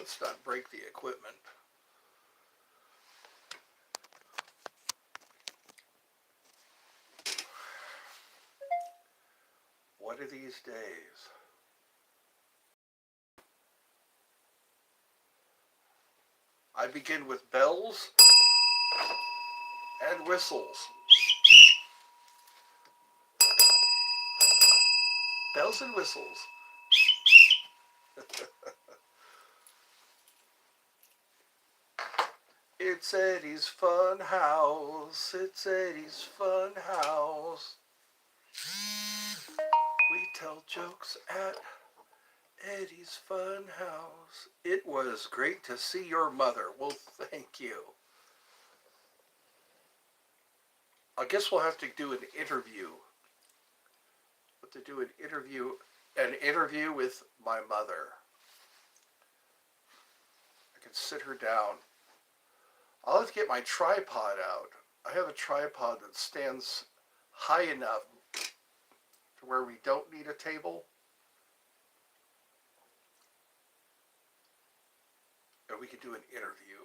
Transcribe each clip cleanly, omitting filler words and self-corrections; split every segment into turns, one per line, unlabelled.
Let's not break the equipment. One of these days. I begin with bells and whistles. Bells and whistles. It's Eddie's fun house. It's Eddie's fun house. We tell jokes at Eddie's fun house. It was great to see your mother. Well, thank you. I guess we'll have to do an interview. An interview with my mother. I can sit her down. I'll have to get my tripod out. I have a tripod that stands high enough to where we don't need a table. And we can do an interview.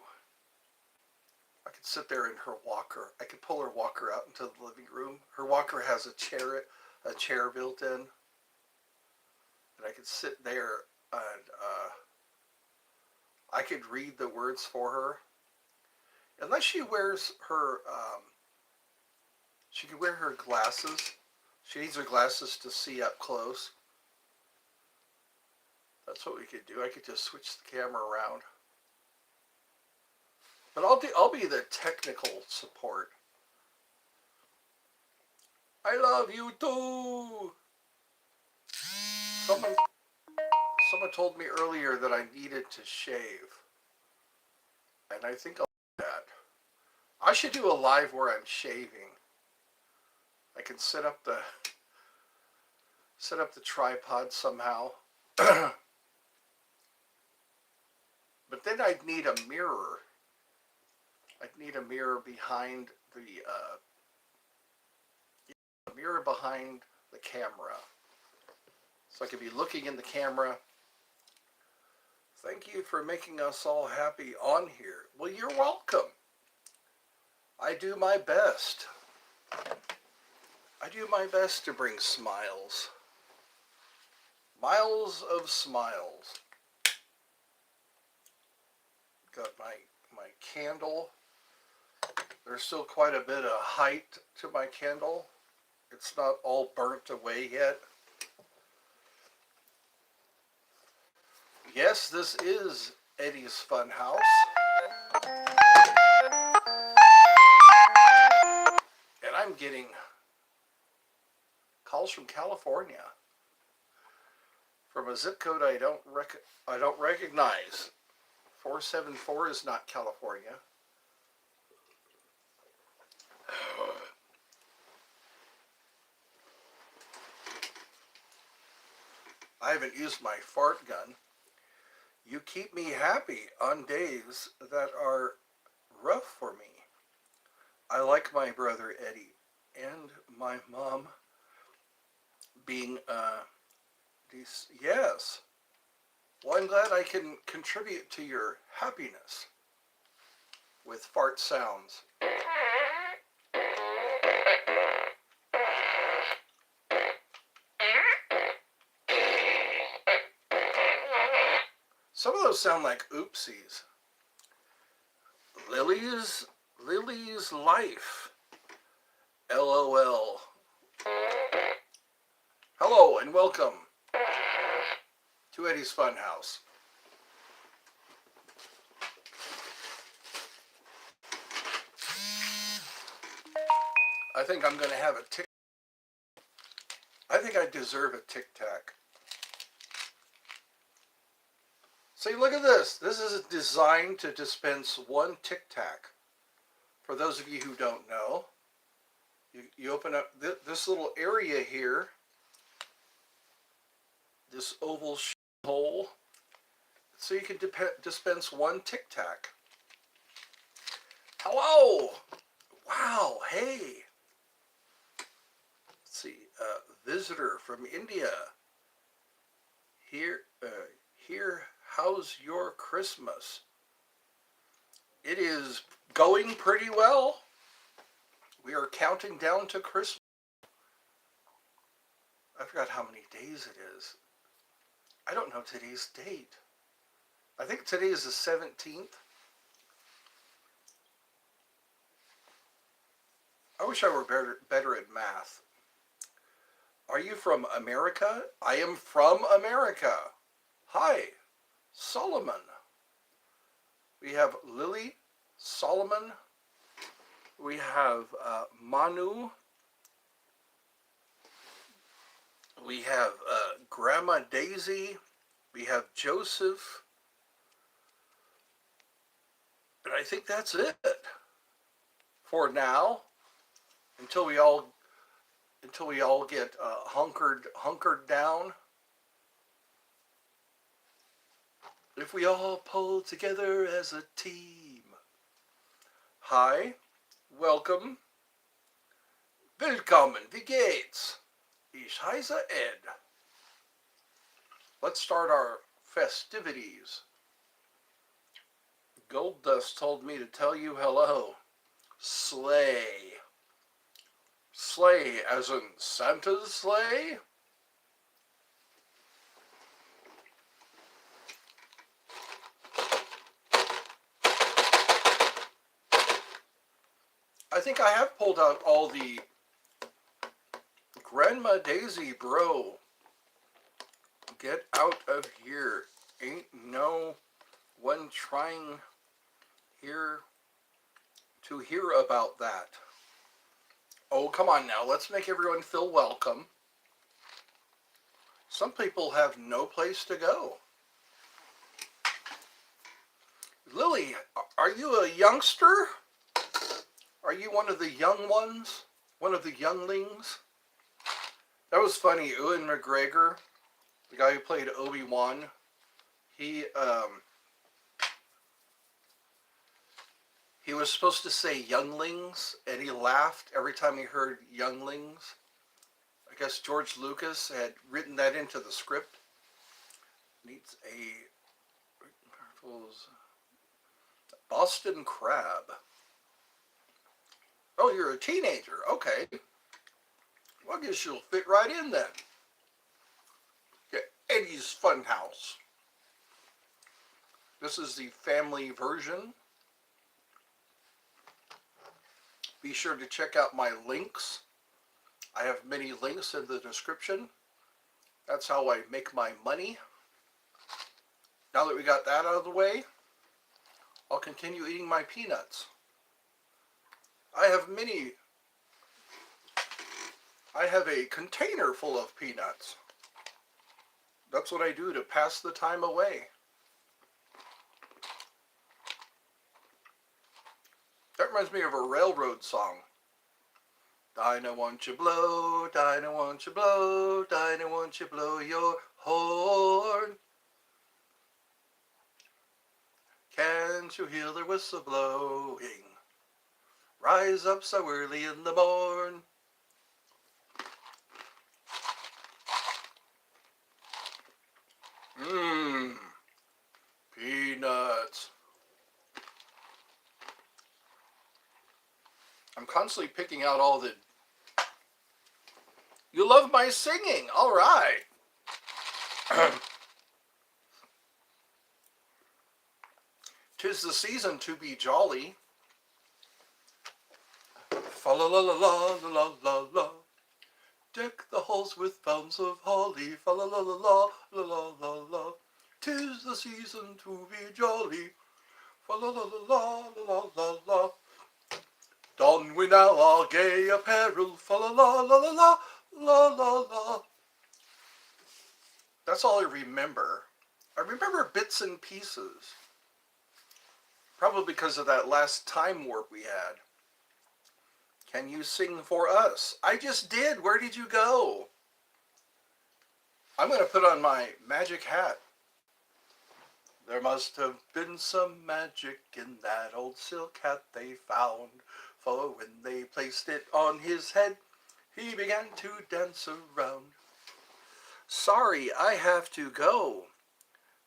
I could sit there in her walker. I could pull her walker out into the living room. Her walker has a chair built in. And I could sit there and I could read the words for her. Unless she wears her, she could wear her glasses. She needs her glasses to see up close. That's what we could do. I could just switch the camera around. But I'll be the technical support. I love you too. Someone told me earlier that I needed to shave. And I think I'll do that. I should do a live where I'm shaving. I can set up the tripod somehow. But then I'd need a mirror. I'd need a mirror behind the camera. So I could be looking in the camera. Thank you for making us all happy on here. Well, you're welcome. I do my best. I do my best to bring smiles. Miles of smiles. Got my candle. There's still quite a bit of height to my candle. It's not all burnt away yet. Yes, this is Eddie's Fun House. And I'm getting calls from California. From a zip code I don't recognize. 474 is not California. I haven't used my fart gun. You keep me happy on days that are rough for me. I like my brother Eddie and my mom being yes. Well, I'm glad I can contribute to your happiness with fart sounds. Some of those sound like oopsies. Lily's life. LOL. Hello and welcome to Eddie's Fun House. I think I'm going to have a tic. I think I deserve a Tic Tac. See, look at this. This is designed to dispense one Tic Tac. For those of you who don't know, you open up this little area here, this oval hole, so you can dispense one Tic Tac. Hello! Wow, hey! Let's see, visitor from India. Here, How's your Christmas? It is going pretty well. We are counting down to Christmas. I forgot how many days it is. I don't know today's date. I think today is the 17th. I wish I were better at math. Are you from America? I am from America. Hi, Solomon. We have Lily, Solomon. We have Manu. We have Grandma Daisy. We have Joseph. And I think that's it for now. Until we all get hunkered down. If we all pull together as a team. Hi, welcome. Willkommen, wie geht's? Ich heiße Ed. Let's start our festivities. Gold Dust told me to tell you hello. Sleigh. Sleigh as in Santa's sleigh? I think I have pulled out all the Grandma Daisy, bro. Get out of here. Ain't no one trying here to hear about that. Oh, come on now. Let's make everyone feel welcome. Some people have no place to go. Lily, are you a youngster? Are you one of the young ones? One of the younglings? That was funny. Ewan McGregor, the guy who played Obi-Wan, he was supposed to say younglings, and he laughed every time he heard younglings. I guess George Lucas had written that into the script. Needs a Boston crab. Oh, you're a teenager. Okay. Well, I guess you'll fit right in then. Okay, Eddie's Funhouse. This is the family version. Be sure to check out my links. I have many links in the description. That's how I make my money. Now that we got that out of the way, I'll continue eating my peanuts. I have a container full of peanuts. That's what I do to pass the time away. That reminds me of a railroad song. Dinah, won't you blow, Dinah, won't you blow, Dinah, won't you blow your horn? Can't you hear the whistle blowing? Rise up so early in the morn. Peanuts. I'm constantly picking out all the... You love my singing. All right. 'Tis the season to be jolly. Fa la la la la la la la. Deck the halls with fountains of holly. Fa la la la la la la la la. 'Tis the season to be jolly. Fa la la la la la la la. Don we now our gay apparel. Fa la la la la la la la la. That's all I remember. I remember bits and pieces. Probably because of that last time warp we had. Can you sing for us? I just did. Where did you go? I'm going to put on my magic hat. There must have been some magic in that old silk hat they found. For when they placed it on his head, he began to dance around. Sorry, I have to go.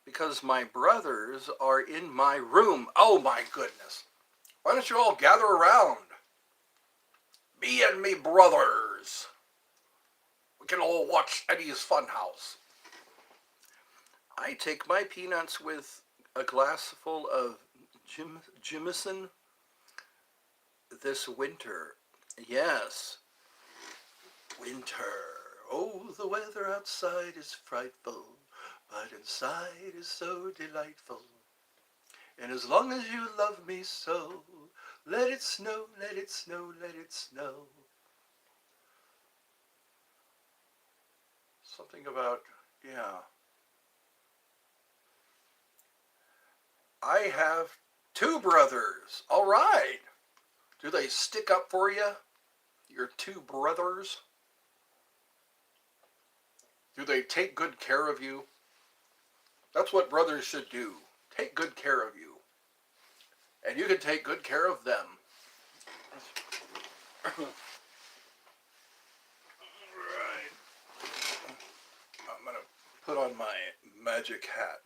because my brothers are in my room. Oh my goodness. Why don't you all gather around? Me and me brothers. We can all watch Eddie's Funhouse. I take my peanuts with a glass full of Jimison this winter. Yes, winter. Oh, the weather outside is frightful, but inside is so delightful. And as long as you love me so, let it snow, let it snow, let it snow. Something about, yeah. I have two brothers. All right. Do they stick up for you? Your two brothers? Do they take good care of you? That's what brothers should do. Take good care of you. And you can take good care of them. All right. I'm going to put on my magic hat.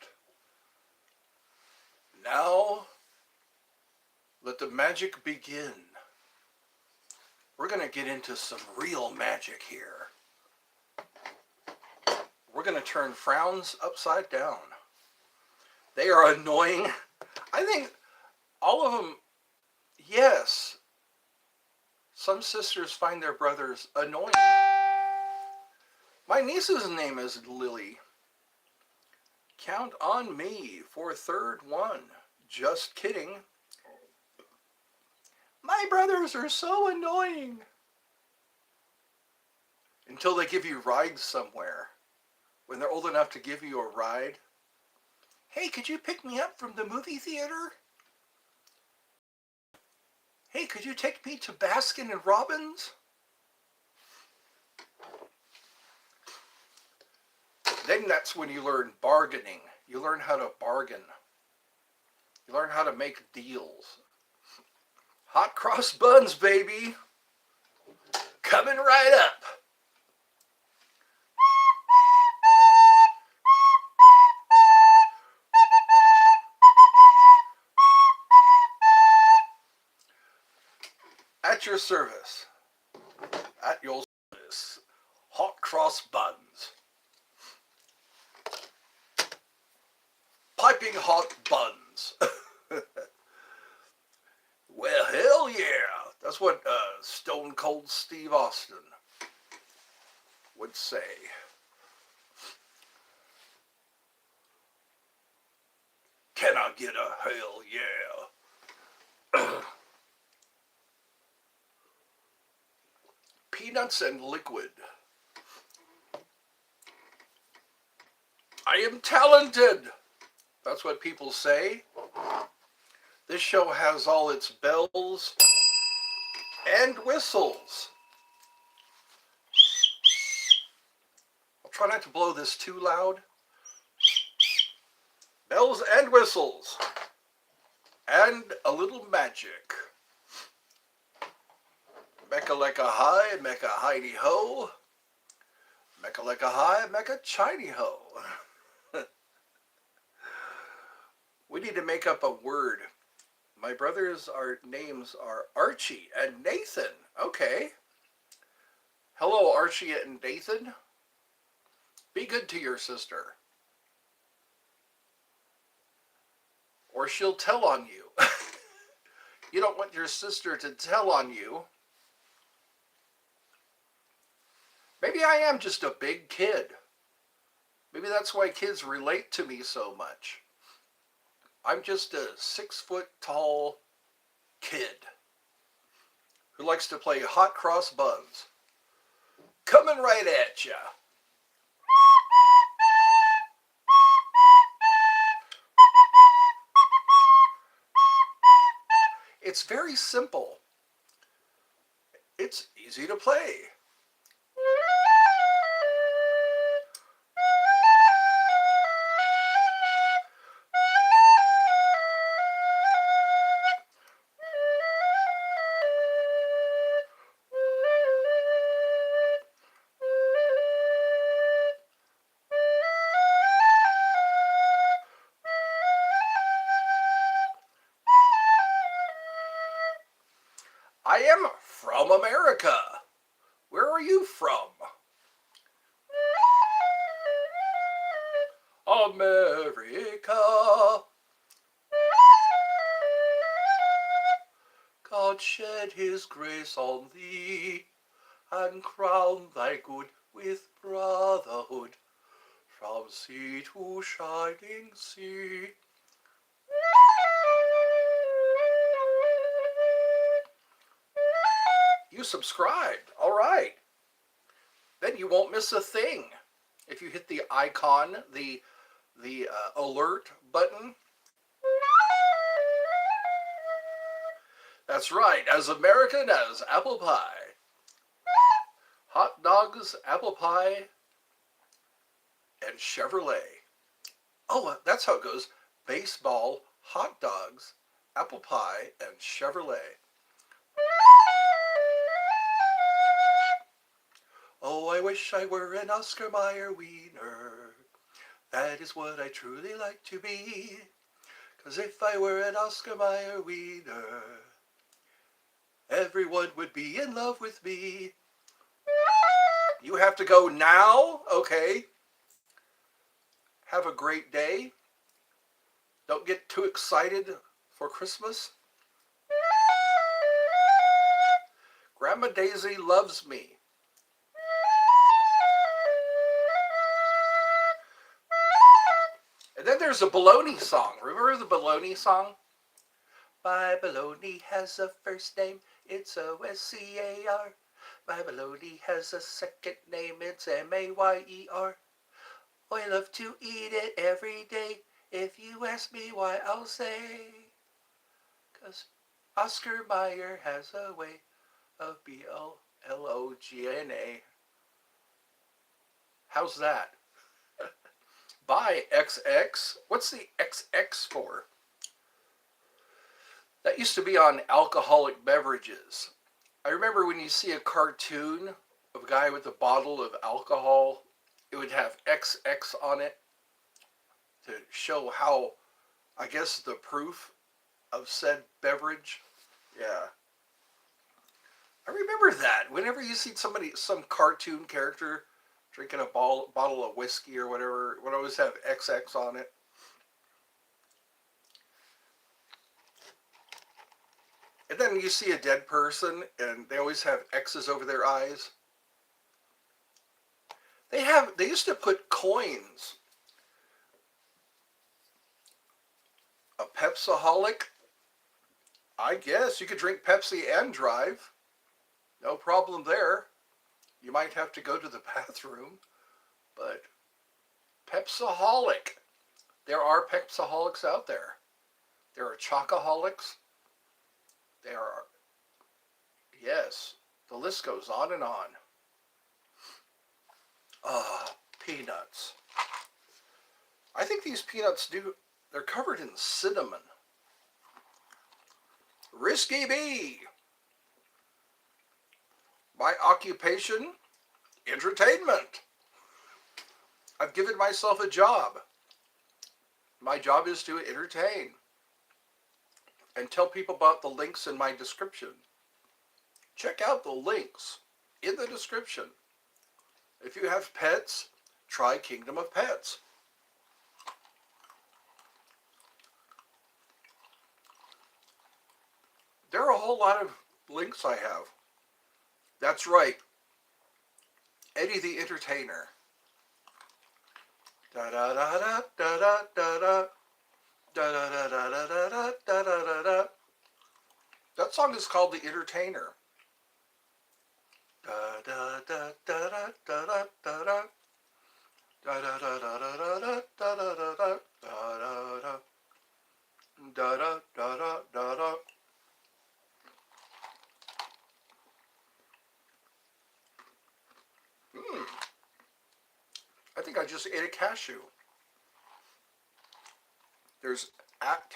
Now, let the magic begin. We're going to get into some real magic here. We're going to turn frowns upside down. They are annoying. I think all of them, yes. Some sisters find their brothers annoying. My niece's name is Lily. Count on me for third one. Just kidding. My brothers are so annoying. Until they give you rides somewhere. When they're old enough to give you a ride. Hey, could you pick me up from the movie theater? Hey, could you take me to Baskin and Robbins? Then that's when you learn bargaining. You learn how to bargain. You learn how to make deals. Hot cross buns, baby. Coming right up. At your service. At your service. Hot cross buns. Piping hot buns. Well, hell yeah. That's what Stone Cold Steve Austin would say. Can I get a hell yeah? Peanuts and liquid. I am talented. That's what people say. This show has all its bells and whistles. I'll try not to blow this too loud. Bells and whistles. And a little magic. Mecca-lecca hi, mecca hidey ho. Mecca-lecca hi, mecca chiny ho. We need to make up a word. My brothers' names are Archie and Nathan. Okay. Hello, Archie and Nathan. Be good to your sister. Or she'll tell on you. You don't want your sister to tell on you. Maybe I am just a big kid. Maybe that's why kids relate to me so much. I'm just a 6-foot tall kid who likes to play hot cross buns. Coming right at ya. It's very simple. It's easy to play. I am from America. Where are you from? America. God shed his grace on thee, and crown thy good with brotherhood, from sea to shining sea. You subscribed. All right. Then you won't miss a thing. If you hit the icon, the alert button. That's right, as American as apple pie. Hot dogs, apple pie, and Chevrolet. Oh, that's how it goes. Baseball, hot dogs, apple pie, and Chevrolet. Oh, I wish I were an Oscar Mayer wiener. That is what I truly like to be. 'Cause if I were an Oscar Mayer wiener, everyone would be in love with me. You have to go now? Okay. Have a great day. Don't get too excited for Christmas. Grandma Daisy loves me. And then there's a baloney song. Remember the baloney song? My baloney has a first name, it's O-S-C-A-R. My baloney has a second name, it's M-A-Y-E-R. I love to eat it every day. If you ask me why, I'll say, 'cause Oscar Mayer has a way of B-L-L-O-G-N-A. How's that? Bye, XX. What's the XX for? That used to be on alcoholic beverages. I remember when you see a cartoon of a guy with a bottle of alcohol, it would have XX on it to show how, I guess, the proof of said beverage. Yeah. I remember that. Whenever you see some cartoon character drinking a bottle of whiskey or whatever, it would always have XX on it. And then you see a dead person and they always have X's over their eyes. They used to put coins. A Pepsaholic, I guess you could drink Pepsi and drive. No problem there. You might have to go to the bathroom, but Pepsaholic. There are Pepsaholics out there. There are Chocoholics. There are, yes, the list goes on and on. Peanuts. I think these peanuts they're covered in cinnamon. Risky Bee. My occupation, entertainment. I've given myself a job. My job is to entertain and tell people about the links in my description. Check out the links in the description. If you have pets, try Kingdom of Pets. There are a whole lot of links I have. That's right. Eddie the Entertainer. Da da da da da da da da da da da da da da da da da. That song is called The Entertainer. Da da da da da da da da da. Da da da da da da da da da da da da da da da da da. I think I just ate a cashew. There's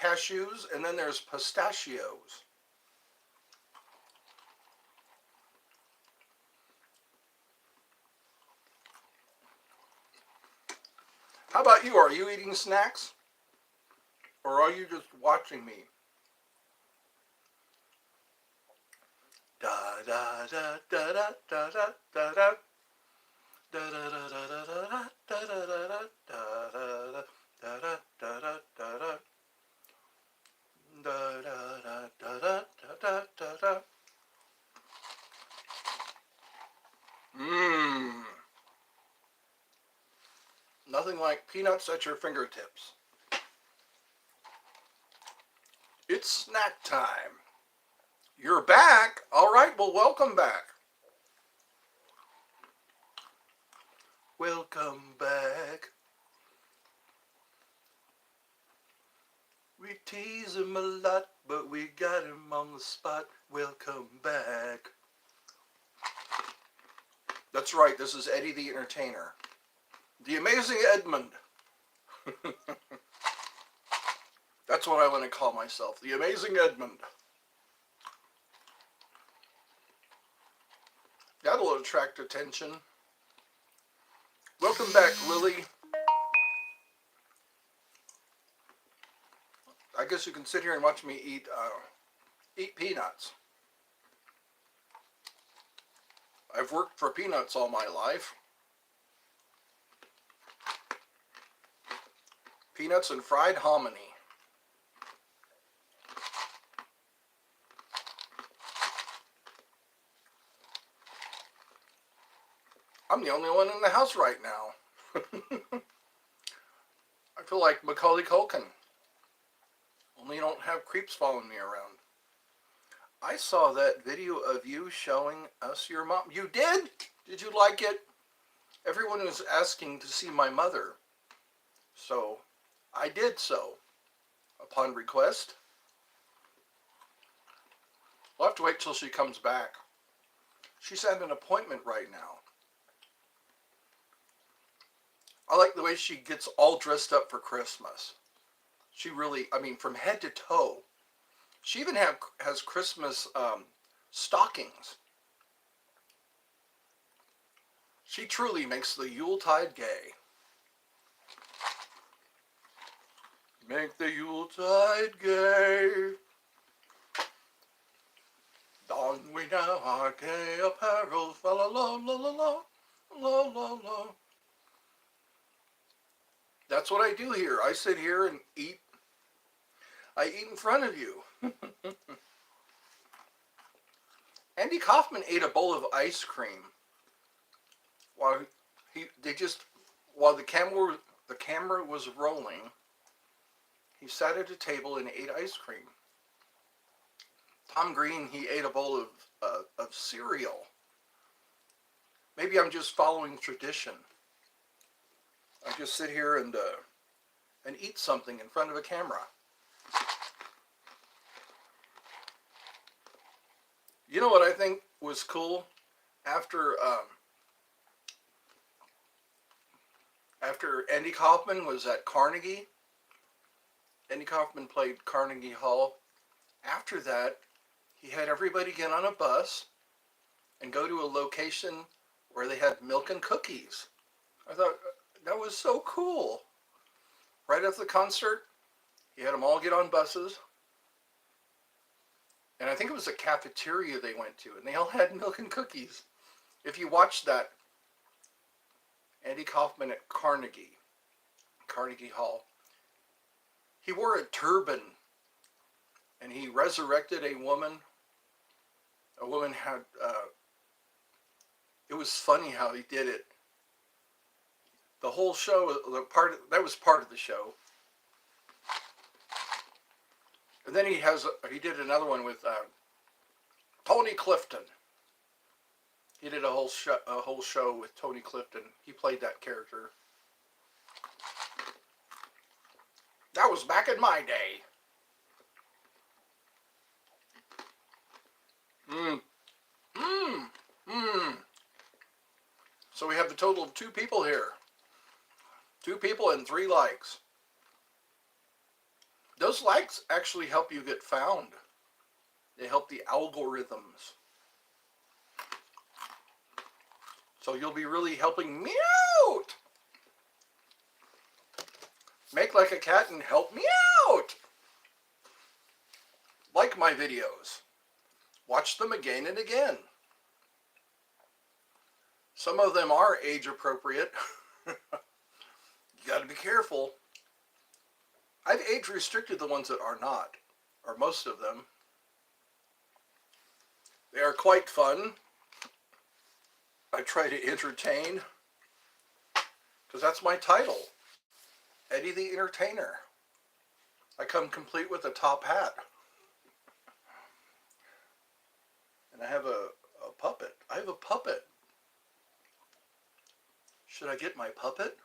cashews and then there's pistachios. How about you? Are you eating snacks? Or are you just watching me? da da da da da da da da. Da da da da da da da da da da da da da da. Da da da da da da da da. Mmm. Nothing like peanuts at your fingertips. It's snack time. You're back? All right, well, welcome back. Welcome back. We tease him a lot, but we got him on the spot. Welcome back. That's right, this is Eddie the Entertainer. The Amazing Edmund. That's what I want to call myself. The Amazing Edmund. That'll attract attention. Welcome back, Lily. I guess you can sit here and watch me eat peanuts. I've worked for peanuts all my life. Peanuts and fried hominy. I'm the only one in the house right now. I feel like Macaulay Culkin. Only you don't have creeps following me around. I saw that video of you showing us your mom. You did? Did you like it? Everyone was asking to see my mother. So, I did so. Upon request. We'll have to wait till she comes back. She's at an appointment right now. I like the way she gets all dressed up for Christmas. She really, I mean, from head to toe. She even has Christmas stockings. She truly makes the Yuletide gay. Make the Yuletide gay. Don we now our gay apparel. La la la la la la la la. That's what I do here. I sit here and eat. I eat in front of you. Andy Kaufman ate a bowl of ice cream while while the camera was rolling. He sat at a table and ate ice cream. Tom Green, he ate a bowl of cereal. Maybe I'm just following tradition. I just sit here and eat something in front of a camera. You know what I think was cool? After Andy Kaufman was at Carnegie, Andy Kaufman played Carnegie Hall. After that, he had everybody get on a bus and go to a location where they had milk and cookies. I thought that was so cool. Right after the concert, he had them all get on buses. And I think it was a cafeteria they went to, and they all had milk and cookies. If you watch that, Andy Kaufman at Carnegie Hall, he wore a turban, and he resurrected a woman. A woman had, it was funny how he did it. The whole show, that was part of the show. And then he did another one with Tony Clifton. He did a whole show with Tony Clifton. He played that character. That was back in my day. So we have the total of 2 people here. 2 people and 3 likes. Those likes actually help you get found. They help the algorithms. So you'll be really helping me out. Make like a cat and help me out. Like my videos. Watch them again and again. Some of them are age appropriate. You got to be careful. I've age restricted the ones that are not, or most of them. They are quite fun. I try to entertain, because that's my title, Eddie the Entertainer. I come complete with a top hat. And I have a puppet. I have a puppet. Should I get my puppet?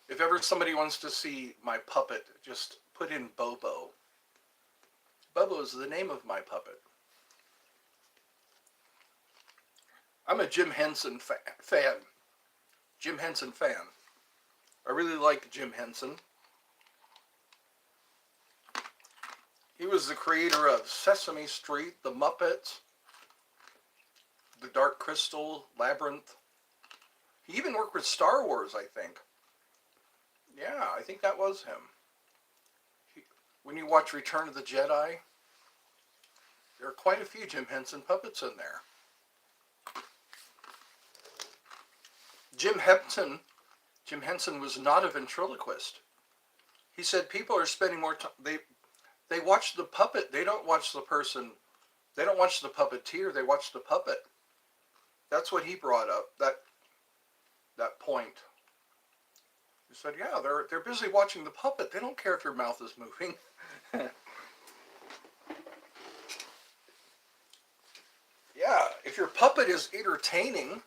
If ever somebody wants to see my puppet, just put in Bobo. Bobo is the name of my puppet. I'm a Jim Henson fan. Jim Henson fan. I really like Jim Henson. He was the creator of Sesame Street, The Muppets, The Dark Crystal, Labyrinth. He even worked with Star Wars, I think. Yeah, I think that was him. When you watch Return of the Jedi, there are quite a few Jim Henson puppets in there. Jim Henson was not a ventriloquist. He said people are spending more time, they watch the puppet, they don't watch the person, they don't watch the puppeteer, they watch the puppet. That's what he brought up, that point. He said, yeah, they're busy watching the puppet. They don't care if your mouth is moving. Yeah, if your puppet is entertaining,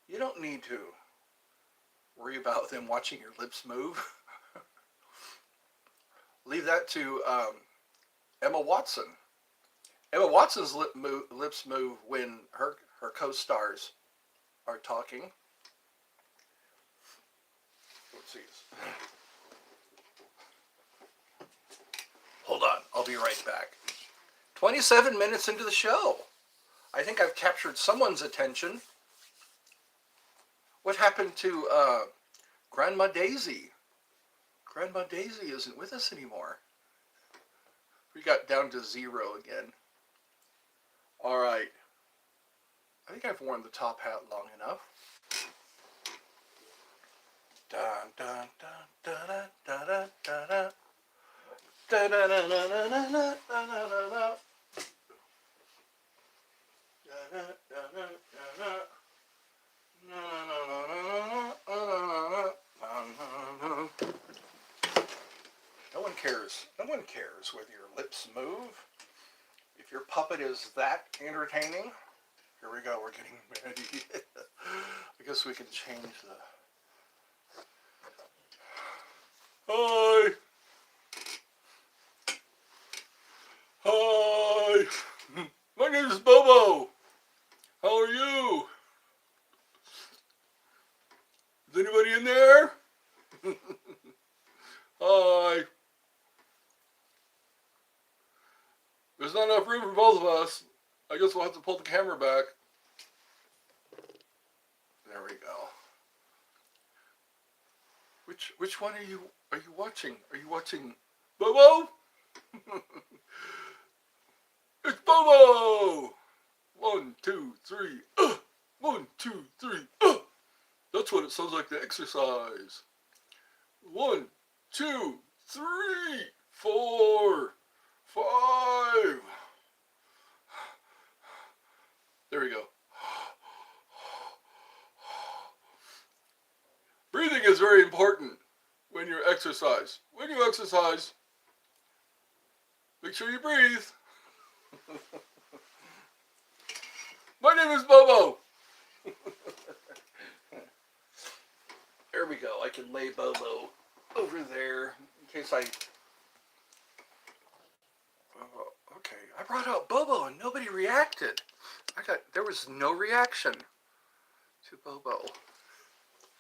you don't need to worry about them watching your lips move. Leave that to Emma Watson. Emma Watson's lips move when her co-stars are talking. Hold on, I'll be right back. 27 minutes into the show. I think I've captured someone's attention. What happened to Grandma Daisy? Grandma Daisy isn't with us anymore. We got down to 0 again. All right. I think I've worn the top hat long enough. Dun, dun, dun, dun, dun, dun, dun, dun. Da, da, da, da, da, da, da, da, da, da. No one cares. No one cares whether your lips move. If your puppet is that entertaining, here we go. We're getting ready. I guess we can change the. Hi. Hi. My name is Bobo. How are you? Is anybody in there? Hi. There's not enough room for both of us. I guess we'll have to pull the camera back. There we go. Which one are you watching? Are you watching Bobo? It's Bobo! 1, 2, 3. 1, 2, 3. That's what it sounds like to exercise. 1, 2, 3, 4, 5. There we go. Breathing is very important when you exercise. When you exercise, make sure you breathe. My name is Bobo. There we go. I can lay Bobo over there in case I... Okay, I brought out Bobo and nobody reacted. There was no reaction to Bobo.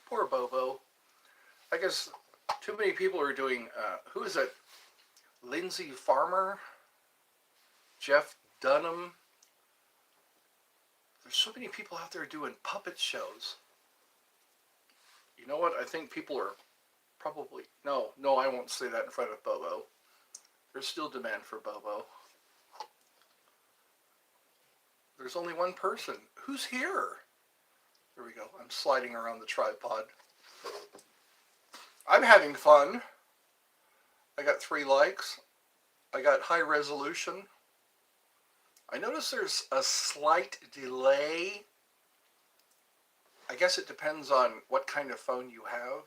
Poor Bobo. I guess too many people are doing, who is it? Lindsay Farmer? Jeff Dunham? There's so many people out there doing puppet shows. You know what? I think people are probably... No, I won't say that in front of Bobo. There's still demand for Bobo. There's only one person. Who's here? There we go. I'm sliding around the tripod. I'm having fun. I got 3 likes. I got high resolution. I notice there's a slight delay. I guess it depends on what kind of phone you have.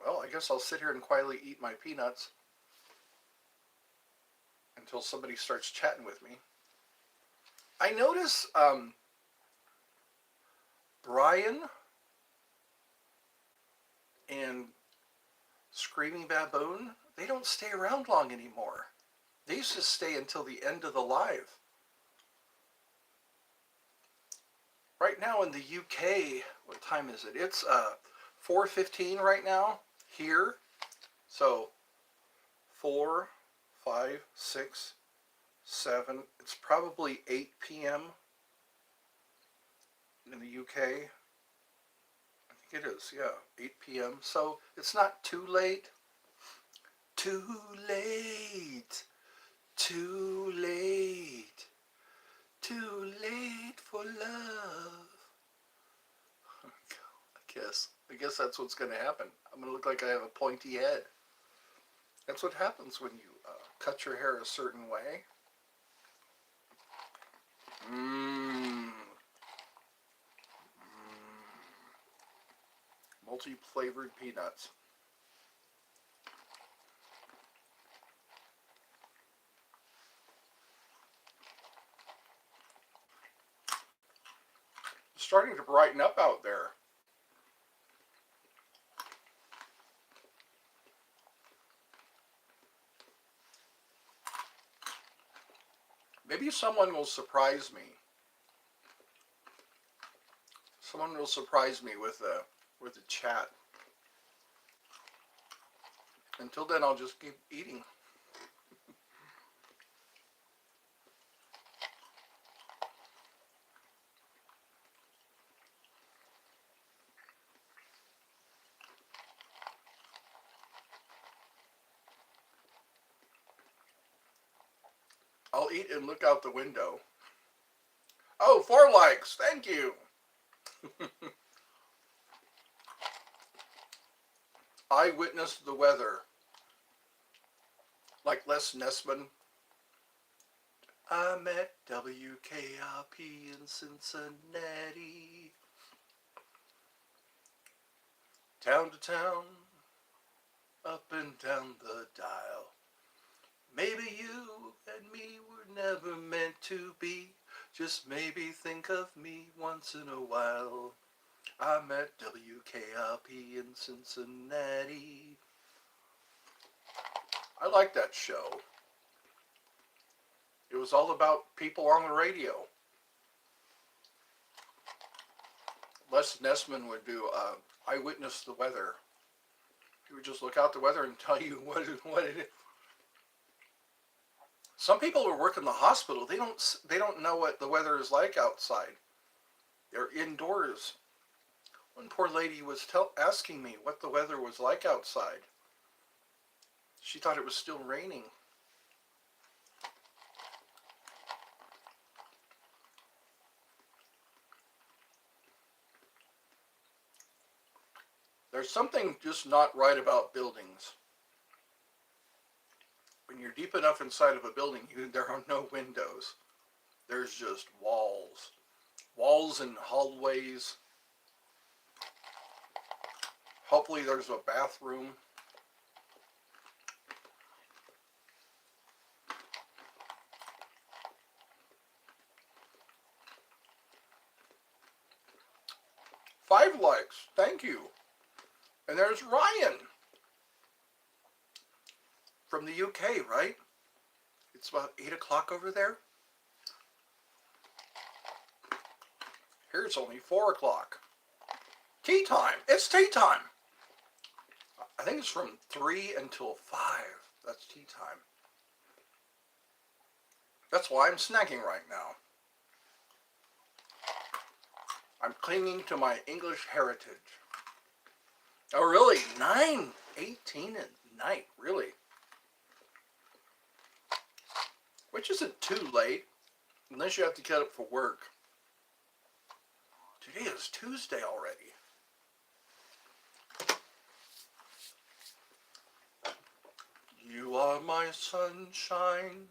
Well, I guess I'll sit here and quietly eat my peanuts until somebody starts chatting with me. I notice Brian and Screaming Baboon, they don't stay around long anymore. They used to stay until the end of the live. Right now in the UK, what time is it? It's 4:15 right now here. So 4, 5, 6, 7. It's probably 8 p.m. in the UK. I think it is, yeah, 8 p.m. So it's not too late. Too late. Too late. Too late for love. I guess that's what's going to happen. I'm going to look like I have a pointy head. That's what happens when you cut your hair a certain way. Multi-flavored peanuts. It's starting to brighten up out there. Maybe someone will surprise me. Someone will surprise me with a chat. Until then, I'll just keep eating. I'll eat and look out the window. Oh, 4 likes. Thank you. I witnessed the weather. Like Les Nessman. I'm at WKRP in Cincinnati. Town to town, up and down the dial. Maybe you and me were never meant to be. Just maybe think of me once in a while. I'm at WKRP in Cincinnati. I like that show. It was all about people on the radio. Les Nessman would do I Witnessed the Weather. He would just look out the weather and tell you what it is. Some people who work in the hospital, they don't know what the weather is like outside. They're indoors. One poor lady was asking me what the weather was like outside. She thought it was still raining. There's something just not right about buildings. When you're deep enough inside of a building, there are no windows. There's just walls. Walls and hallways. Hopefully there's a bathroom. Five likes. Thank you. And there's Ryan. From the UK, right? It's about 8 o'clock over there. Here it's only 4 o'clock. Tea time. It's tea time. I think it's from 3 until 5. That's tea time. That's why I'm snacking right now. I'm clinging to my English heritage. Oh, really? 9:18 at night, really? Which isn't too late. Unless you have to get up for work. Today is Tuesday already. You are my sunshine,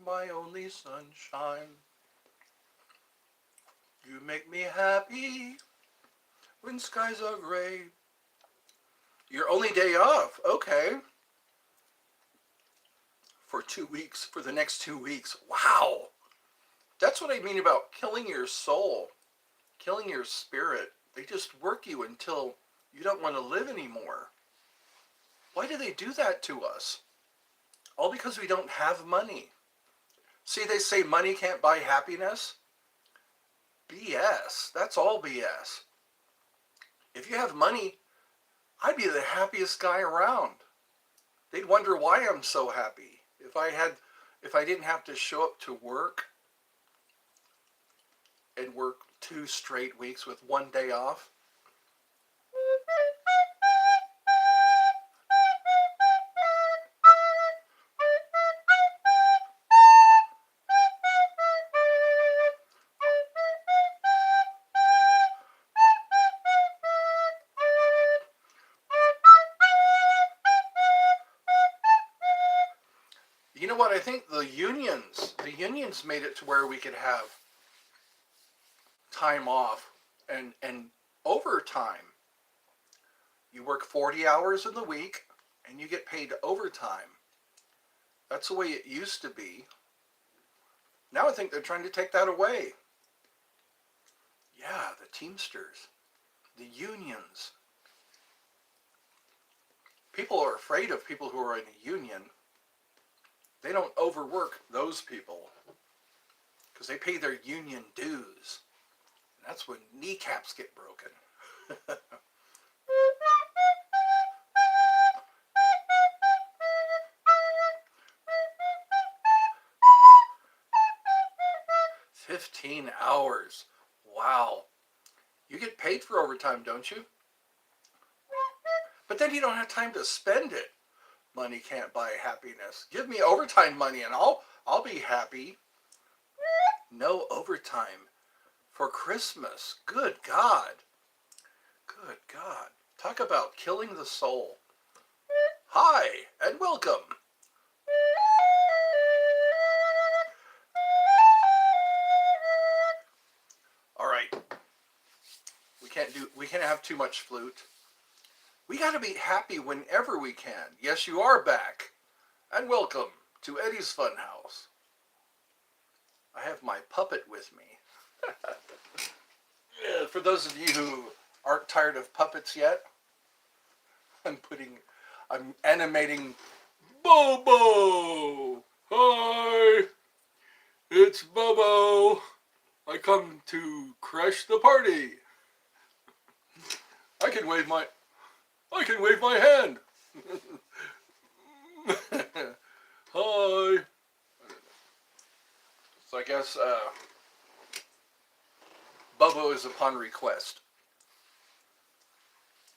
my only sunshine. You make me happy when skies are gray. Your only day off, okay. For 2 weeks, for the next 2 weeks. Wow. That's what I mean about killing your soul, killing your spirit. They just work you until you don't want to live anymore. Why do they do that to us? All because we don't have money. See, they say money can't buy happiness. BS. That's all BS. If you have money, I'd be the happiest guy around. They'd wonder why I'm so happy. If I didn't have to show up to work and work 2 straight weeks with 1 day off. You know what? I think the unions made it to where we could have time off and overtime. You work 40 hours in the week and you get paid overtime. That's the way it used to be. Now I think they're trying to take that away. Yeah, the Teamsters, the unions. People are afraid of people who are in a union. They don't overwork those people because they pay their union dues. And that's when kneecaps get broken. 15 hours. Wow. You get paid for overtime, don't you? But then you don't have time to spend it. Money can't buy happiness. Give me overtime money and I'll be happy. No overtime for Christmas. Good God. Good God. Talk about killing the soul. Hi and welcome. All right. We can't have too much flute. We got to be happy whenever we can. Yes, you are back. And welcome to Eddie's Funhouse. I have my puppet with me. For those of you who aren't tired of puppets yet, I'm animating Bobo. Hi, it's Bobo. I come to crash the party. I can wave my hand. Hi. So I guess Bubbo is upon request.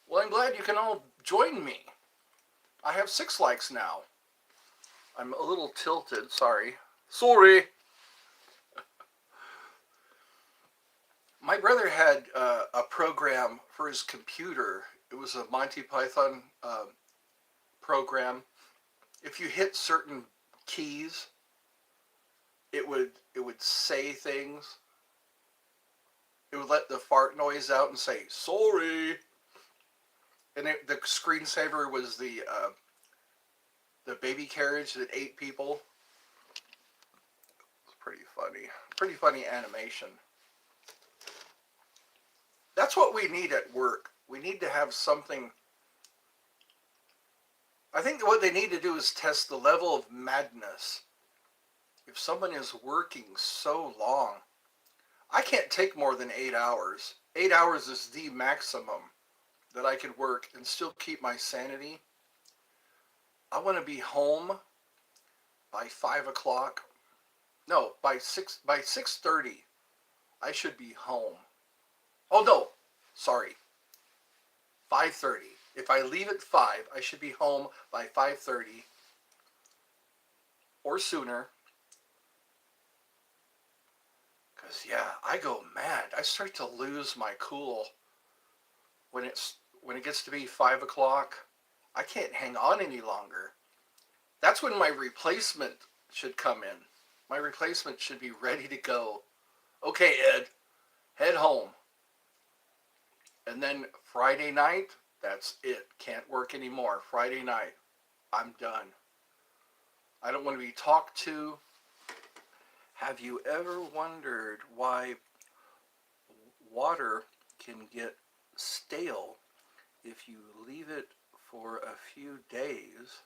Well, I'm glad you can all join me. I have 6 likes now. I'm a little tilted, sorry. Sorry. My brother had a program for his computer. It was a Monty Python program. If you hit certain keys, it would say things. It would let the fart noise out and say sorry. And the screensaver was the baby carriage that ate people. It's pretty funny. Pretty funny animation. That's what we need at work. We need to have something. I think what they need to do is test the level of madness. If someone is working so long, I can't take more than 8 hours. 8 hours is the maximum that I could work and still keep my sanity. I want to be home by 5 o'clock. No, by 6:30. I should be home. Oh no, sorry. 5:30. If I leave at 5, I should be home by 5:30 or sooner. Because, yeah, I go mad. I start to lose my cool when it gets to be 5 o'clock. I can't hang on any longer. That's when my replacement should come in. My replacement should be ready to go. Okay, Ed, head home. And then Friday night, that's it. Can't work anymore. Friday night, I'm done. I don't want to be talked to. Have you ever wondered why water can get stale if you leave it for a few days,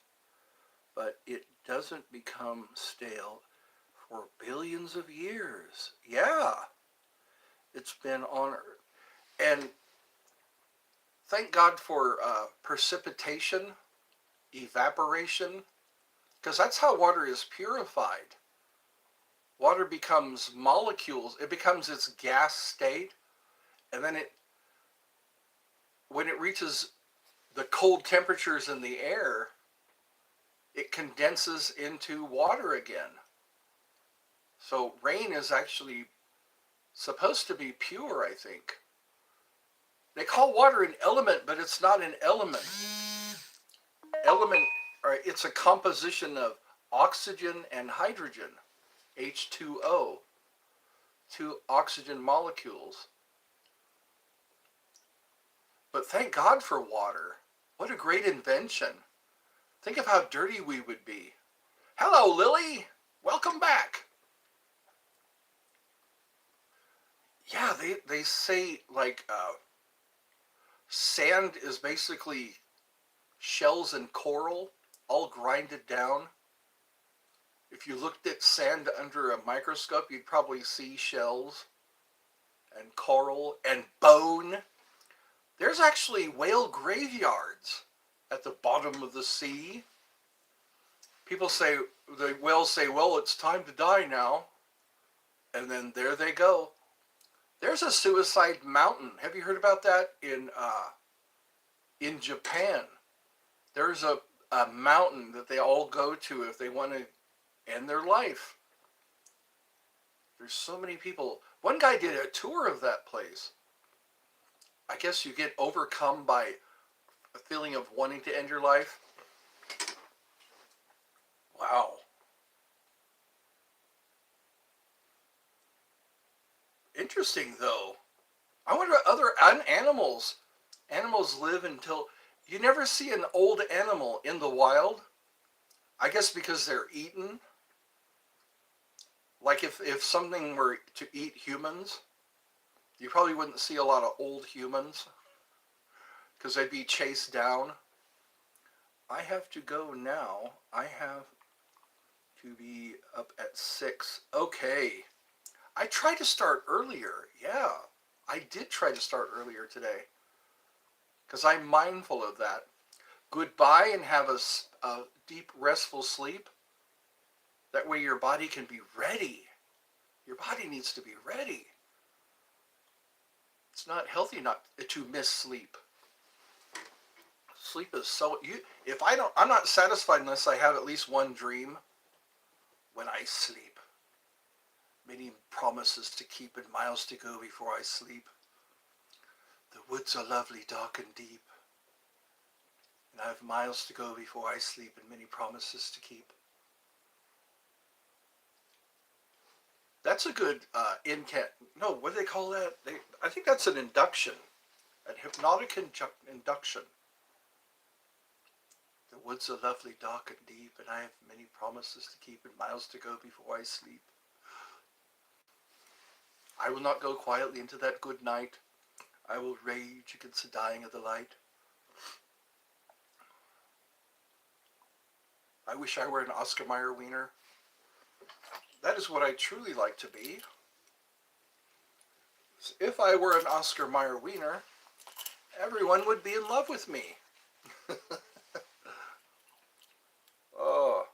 but it doesn't become stale for billions of years? Yeah, it's been on Earth. And thank God for precipitation, evaporation, because that's how water is purified. Water becomes molecules. It becomes its gas state, and then when it reaches the cold temperatures in the air, it condenses into water again. So rain is actually supposed to be pure, I think. They call water an element, but it's not an element. Element, or it's a composition of oxygen and hydrogen, H2O, two oxygen molecules. But thank God for water. What a great invention. Think of how dirty we would be. Hello, Lily. Welcome back. Yeah, they say like sand is basically shells and coral all grinded down. If you looked at sand under a microscope, you'd probably see shells and coral and bone. There's actually whale graveyards at the bottom of the sea. People say, the whales say, well, it's time to die now. And then there they go. There's a suicide mountain. Have you heard about that in Japan? There's a mountain that they all go to if they want to end their life. There's so many people. One guy did a tour of that place. I guess you get overcome by a feeling of wanting to end your life. Wow. Interesting, though. I wonder what other animals live until... You never see an old animal in the wild. I guess because they're eaten. Like if something were to eat humans, you probably wouldn't see a lot of old humans because they'd be chased down. I have to go now. I have to be up at 6. Okay. I tried to start earlier. Yeah, I did try to start earlier today because I'm mindful of that. Goodbye and have a deep, restful sleep. That way your body can be ready. Your body needs to be ready. It's not healthy not to miss sleep. Sleep is so... I'm not satisfied unless I have at least one dream when I sleep. Many promises to keep and miles to go before I sleep. The woods are lovely, dark and deep. And I have miles to go before I sleep and many promises to keep. That's a good no, what do they call that? I think that's an induction. A hypnotic induction. The woods are lovely, dark and deep, and I have many promises to keep and miles to go before I sleep. I will not go quietly into that good night. I will rage against the dying of the light. I wish I were an Oscar Mayer wiener. That is what I truly like to be. If I were an Oscar Mayer wiener, everyone would be in love with me. Oh,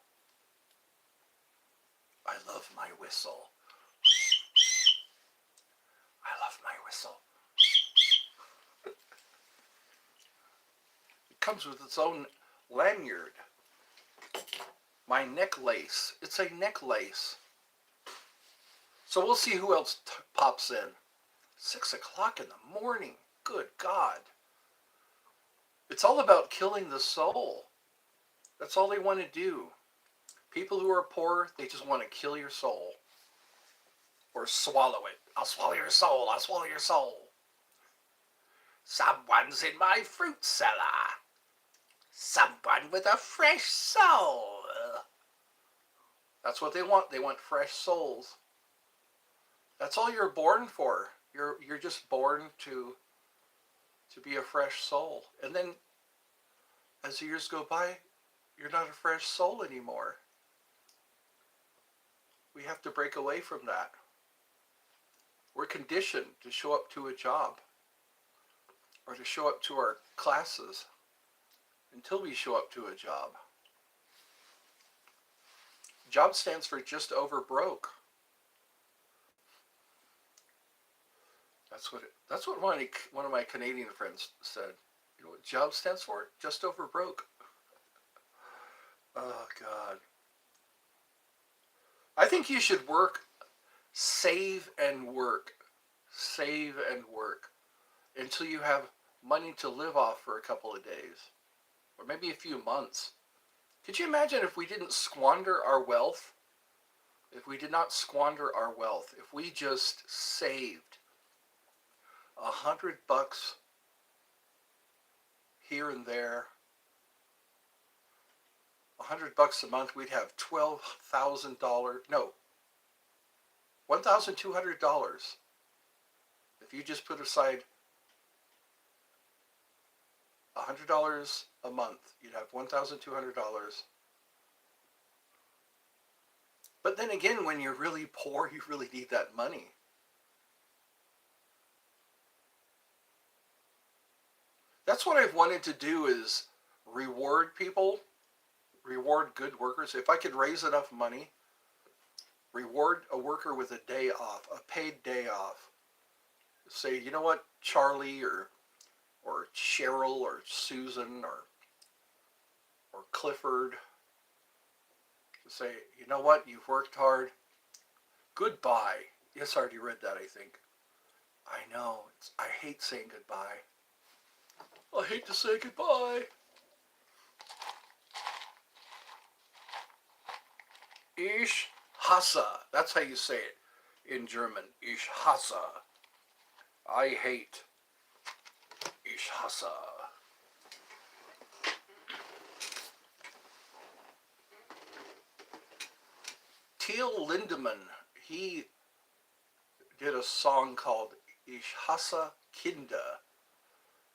I love my whistle. I love my whistle. It comes with its own lanyard. My necklace. It's a necklace. So we'll see who else pops in. 6 o'clock in the morning. Good God. It's all about killing the soul. That's all they want to do. People who are poor, they just want to kill your soul. Or swallow it. I'll swallow your soul. I'll swallow your soul. Someone's in my fruit cellar. Someone with a fresh soul. That's what they want. They want fresh souls. That's all you're born for. You're just born to be a fresh soul. And then as the years go by, you're not a fresh soul anymore. We have to break away from that. We're conditioned to show up to a job or to show up to our classes until we show up to a job. Job stands for just over broke. That's what one of my Canadian friends said. You know what job stands for? Just over broke. Oh God. I think you should save and work until you have money to live off for a couple of days or maybe a few months. Could you imagine if we didn't squander our wealth? If we did not squander our wealth, if we just saved $100 here and there, $100 a month, we'd have $12,000. No, $1,200. If you just put aside $100 a month, you'd have $1,200. But then again, when you're really poor, you really need that money. That's what I've wanted to do, is reward people, reward good workers. If I could raise enough money, reward a worker with a day off, a paid day off. Say, you know what, Charlie or Cheryl or Susan or Clifford. Say, you know what, you've worked hard. Goodbye. Yes, I already read that, I think. I know. I hate saying goodbye. I hate to say goodbye. Ich hasse. That's how you say it in German. Ich hasse. I hate. Ich hasse. Till Lindemann, he did a song called Ich hasse Kinder.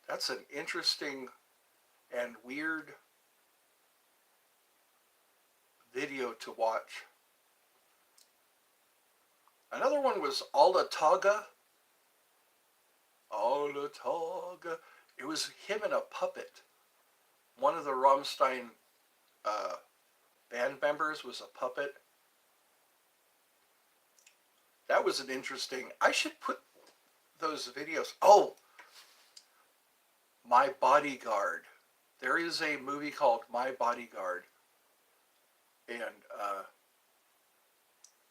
That's an interesting and weird video to watch. Another one was Alle Tage. Alle Tage. It was him and a puppet. One of the Rammstein band members was a puppet. That was an interesting. I should put those videos. Oh, My Bodyguard. There is a movie called My Bodyguard, and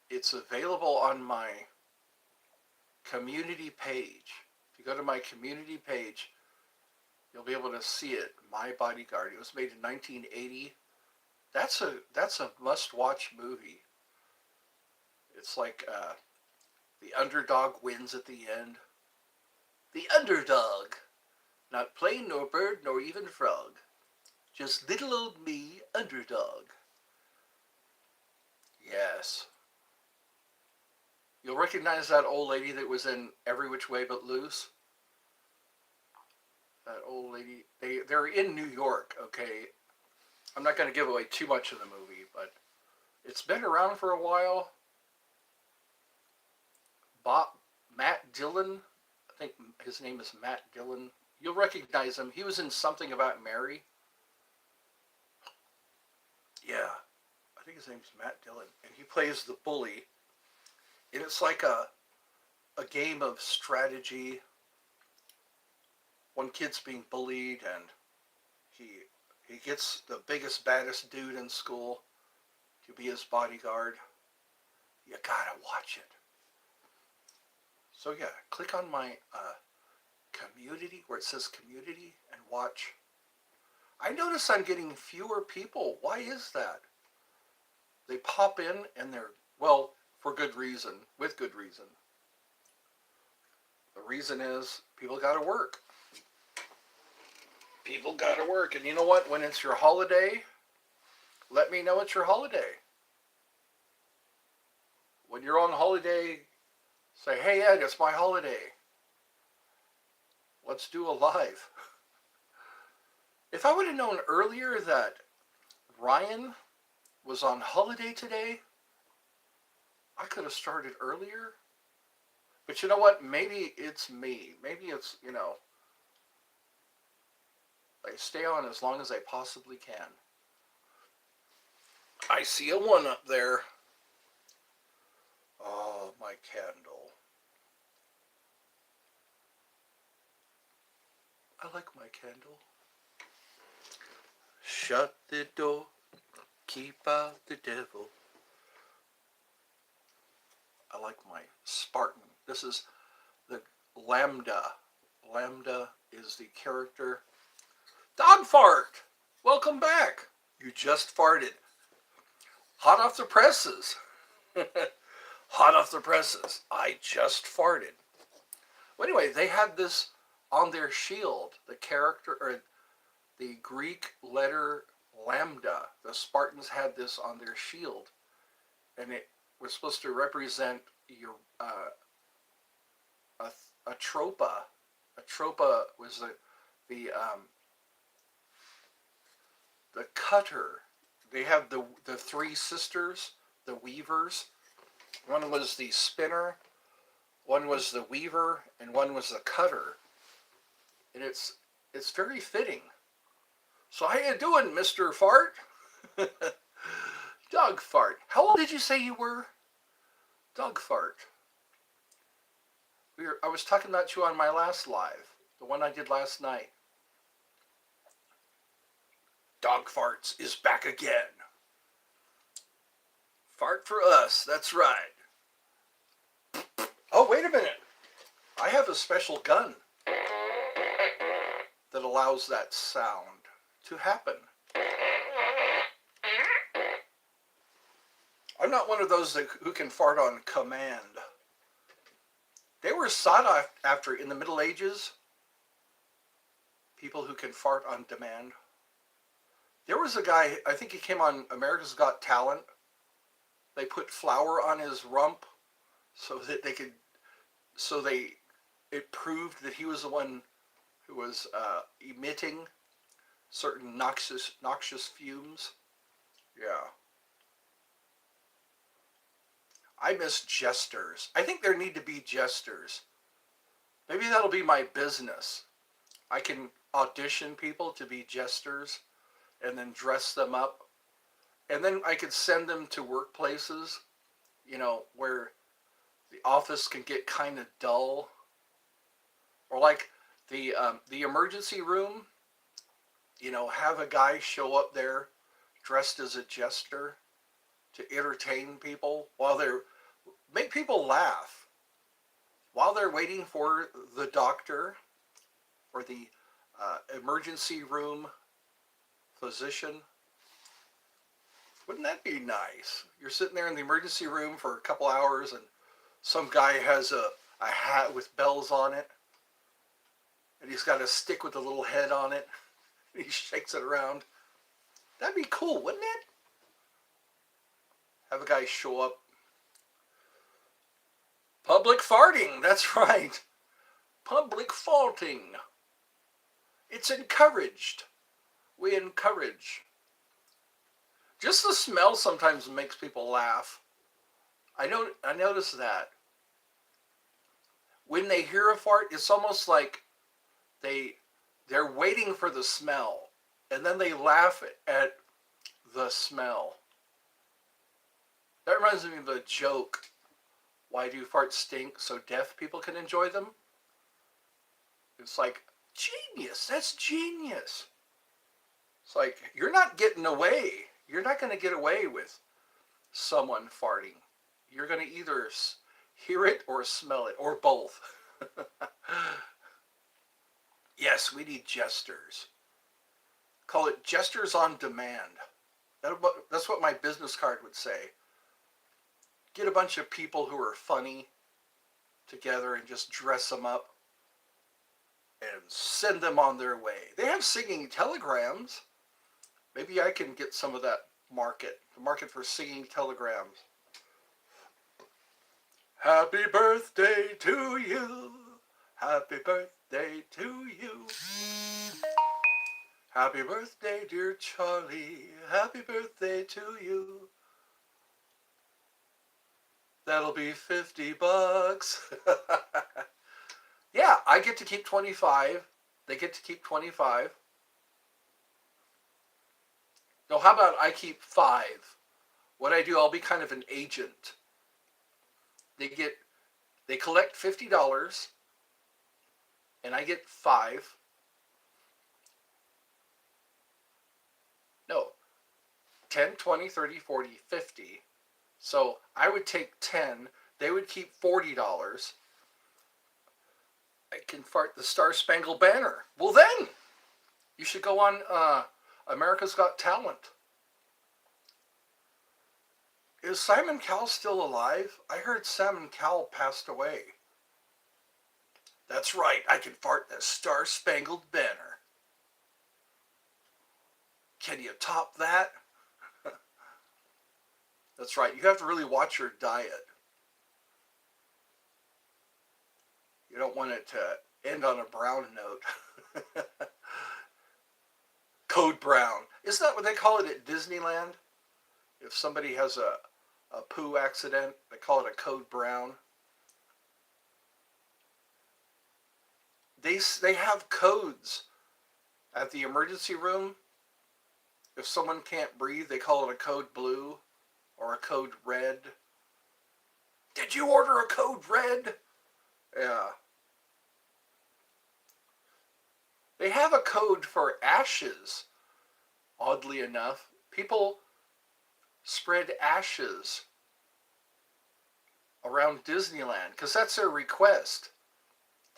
it's available on my community page. If you go to my community page, you'll be able to see it. My Bodyguard. It was made in 1980. That's a must-watch movie. It's like the underdog wins at the end. The underdog. Not plane, nor bird, nor even frog. Just little old me, underdog. Yes. You'll recognize that old lady that was in Every Which Way But Loose. That old lady. They're in New York, okay? I'm not going to give away too much of the movie, but it's been around for a while. Matt Dillon, I think his name is Matt Dillon. You'll recognize him. He was in Something About Mary. Yeah, I think his name's Matt Dillon. And he plays the bully. And it's like a game of strategy. One kid's being bullied, and he gets the biggest, baddest dude in school to be his bodyguard. You gotta watch it. So yeah, click on my community where it says community and watch. I notice I'm getting fewer people. Why is that? They pop in and they're, well, for good reason, with good reason. The reason is people got to work. People got to work. And you know what? When it's your holiday, let me know it's your holiday. When you're on holiday, say, hey, Ed, it's my holiday. Let's do a live. If I would have known earlier that Ryan was on holiday today, I could have started earlier. But you know what? Maybe it's me. Maybe it's, they stay on as long as they possibly can. I see a one up there. Oh, my candle. I like my candle. Shut the door, keep out the devil. I like my Spartan. This is the Lambda. Lambda is the character. Dog fart! Welcome back. You just farted. Hot off the presses. Hot off the presses. I just farted. Well, anyway, they had this on their shield. The character, or the Greek letter lambda. The Spartans had this on their shield. And it was supposed to represent your a tropa. A tropa was the cutter. They have the three sisters, the weavers. One was the spinner, one was the weaver, and one was the cutter. And it's very fitting. So how you doing, Mr. Fart? Dog Fart. How old did you say you were? Dog Fart. I was talking about you on my last live, the one I did last night. Dog Farts is back again. Fart for us, that's right. Oh, wait a minute. I have a special gun that allows that sound to happen. I'm not one of those who can fart on command. They were sought after in the Middle Ages. People who can fart on demand. There was a guy, I think he came on America's Got Talent. They put flour on his rump so that it proved that he was the one who was emitting certain noxious fumes. Yeah. I miss jesters. I think there need to be jesters. Maybe that'll be my business. I can audition people to be jesters and then dress them up. And then I could send them to workplaces, where the office can get kind of dull. Or like the emergency room, have a guy show up there dressed as a jester to entertain people make people laugh while they're waiting for the doctor or the emergency room physician. Wouldn't that be nice? You're sitting there in the emergency room for a couple hours and some guy has a hat with bells on it and he's got a stick with a little head on it and he shakes it around. That'd be cool, wouldn't it? Have a guy show up. Public farting, that's right. Public farting. It's encouraged. We encourage. Just the smell sometimes makes people laugh. I notice that. When they hear a fart, it's almost like they're waiting for the smell, and then they laugh at the smell. That reminds me of a joke. Why do farts stink so deaf people can enjoy them? It's like, genius, that's genius. It's like, you're not getting away. You're not going to get away with someone farting. You're going to either Hear it or smell it, or both. Yes, we need jesters. Call it Jesters on Demand. That's what my business card would say. Get a bunch of people who are funny together and just dress them up and send them on their way. They have singing telegrams. Maybe I can get some of that market, the market for singing telegrams. Happy birthday to you. Happy birthday to you. Happy birthday, dear Charlie. Happy birthday to you. That'll be $50. Yeah, I get to keep 25. They get to keep 25. No, how about I keep 5? What I do, I'll be kind of an agent. They collect $50 and I get 5. No, 10, 20, 30, 40, 50. So I would take 10. They would keep $40. I can fart the Star Spangled Banner. Well then, you should go on America's Got Talent. Is Simon Cowell still alive? I heard Simon Cowell passed away. That's right, I can fart the Star Spangled Banner. Can you top that? That's right, you have to really watch your diet. You don't want it to end on a brown note. Code brown. Isn't that what they call it at Disneyland? If somebody has a poo accident, they call it a code brown. They have codes at the emergency room. If someone can't breathe, they call it a code blue or a code red. Did you order a code red? Yeah. They have a code for ashes, oddly enough. People spread ashes around Disneyland because that's their request.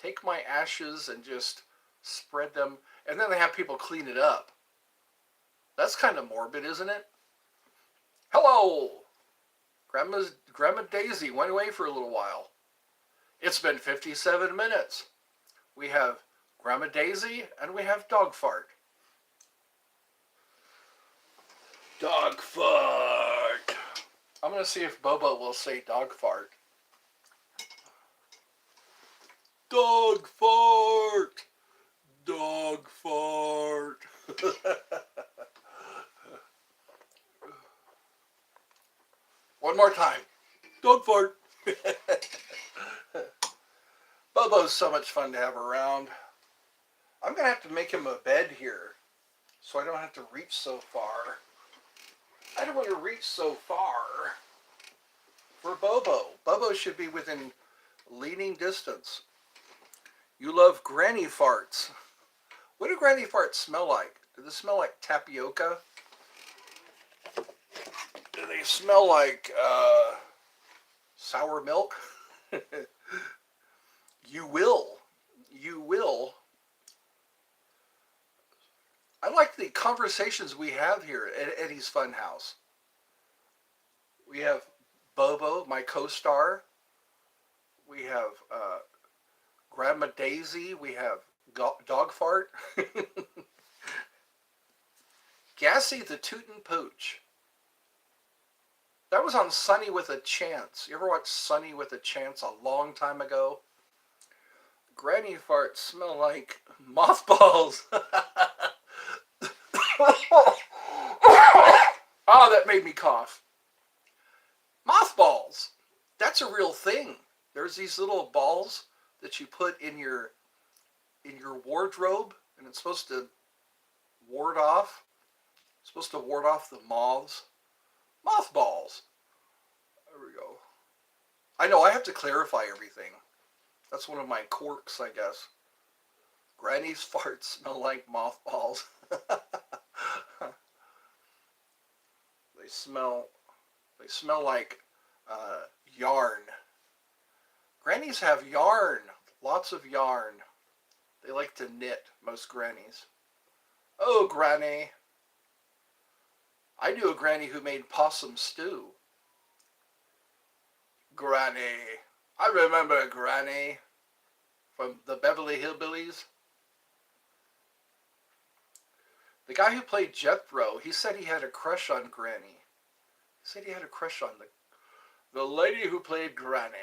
Take my ashes and just spread them, and then they have people clean it up. That's kind of morbid, isn't it? Hello! Grandma Daisy went away for a little while. It's been 57 minutes. We have Grandma Daisy and we have Dog Fart. Dog Fart. I'm going to see if Bobo will say Dog Fart. Dog Fart. Dog Fart. One more time. Dog Fart. Bobo's so much fun to have around. I'm going to have to make him a bed here so I don't have to reach so far. I don't want to reach so far for Bobo. Bobo should be within leaning distance. You love granny farts. What do granny farts smell like? Do they smell like tapioca? Do they smell like sour milk? You will. You will. I like the conversations we have here at Eddie's Funhouse. We have Bobo, my co-star. We have Grandma Daisy. We have Dog Fart. Gassy the Tootin' Pooch. That was on Sunny with a Chance. You ever watch Sunny with a Chance a long time ago? Granny farts smell like mothballs. Oh, that made me cough. Mothballs. That's a real thing. There's these little balls that you put in your wardrobe, and it's supposed to ward off. It's supposed to ward off the moths. Mothballs. There we go. I know, I have to clarify everything. That's one of my quirks, I guess. Granny's farts smell like mothballs. They smell like yarn. Grannies have yarn. Lots of yarn. They like to knit, most grannies. Oh, Granny. I knew a granny who made possum stew. Granny. I remember Granny from the Beverly Hillbillies. The guy who played Jethro, he said he had a crush on Granny. He said he had a crush on the lady who played Granny.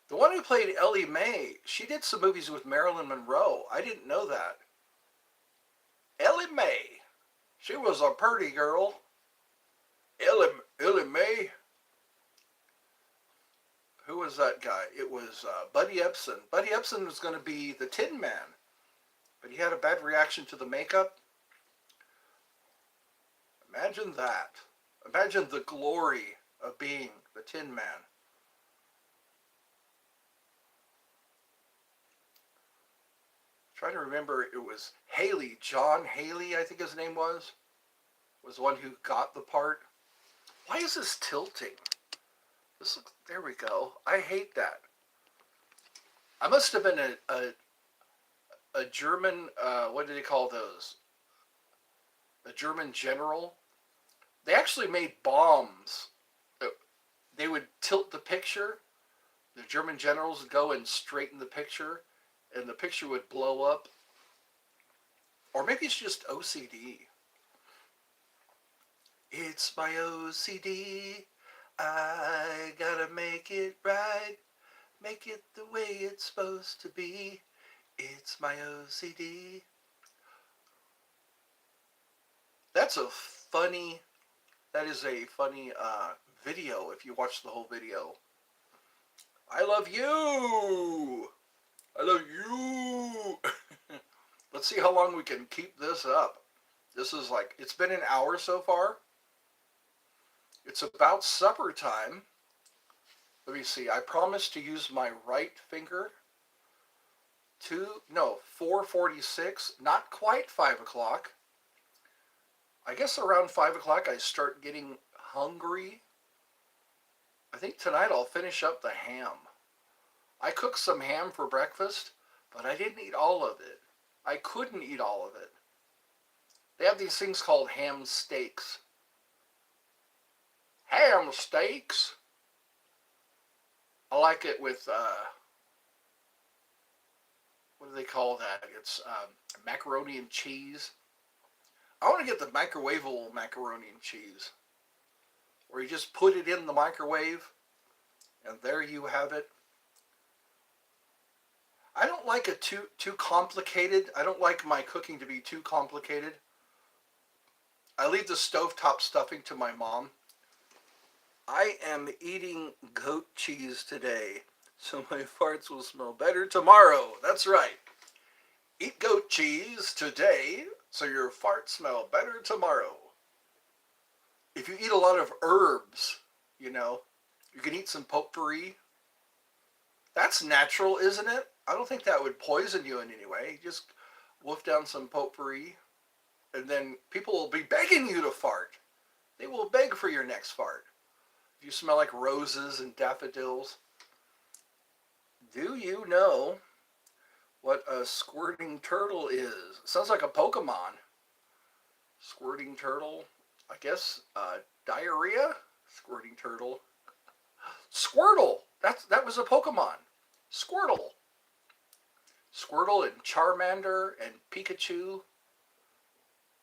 The one who played Ellie Mae, she did some movies with Marilyn Monroe. I didn't know that. Ellie Mae. She was a pretty girl. Ellie Mae. Who was that guy? It was Buddy Ebsen. Buddy Ebsen was going to be the Tin Man, but he had a bad reaction to the makeup. Imagine that. Imagine the glory of being the Tin Man. Trying to remember, it was Haley, John Haley, I think his name was the one who got the part. Why is this tilting? This looks, there we go. I hate that. I must have been a German, what do they call those? A German general. They actually made bombs. They would tilt the picture. The German generals would go and straighten the picture, and the picture would blow up. Or maybe it's just OCD. It's my OCD. I gotta make it right. Make it the way it's supposed to be. It's my OCD. That is a funny video if you watch the whole video. I love you. I love you. Let's see how long we can keep this up. This is like, it's been an hour so far. It's about supper time. Let me see. I promised to use my right finger. 4:46. Not quite 5 o'clock. I guess around 5 o'clock I start getting hungry. I think tonight I'll finish up the ham. I cooked some ham for breakfast, but I didn't eat all of it. I couldn't eat all of it. They have these things called ham steaks. Ham steaks. I like it with, what do they call that? It's macaroni and cheese. I want to get the microwavable macaroni and cheese, where you just put it in the microwave, and there you have it. I don't like it too complicated. I don't like my cooking to be too complicated. I leave the stovetop stuffing to my mom. I am eating goat cheese today, so my farts will smell better tomorrow. That's right. Eat goat cheese today, so your farts smell better tomorrow. If you eat a lot of herbs, you can eat some potpourri. That's natural, isn't it? I don't think that would poison you in any way. You just wolf down some potpourri, and then people will be begging you to fart. They will beg for your next fart. If you smell like roses and daffodils. Do you know what a squirting turtle is? It sounds like a Pokemon. Squirting turtle. I guess diarrhea? Squirting turtle. Squirtle! That was a Pokemon. Squirtle. Squirtle and Charmander and Pikachu.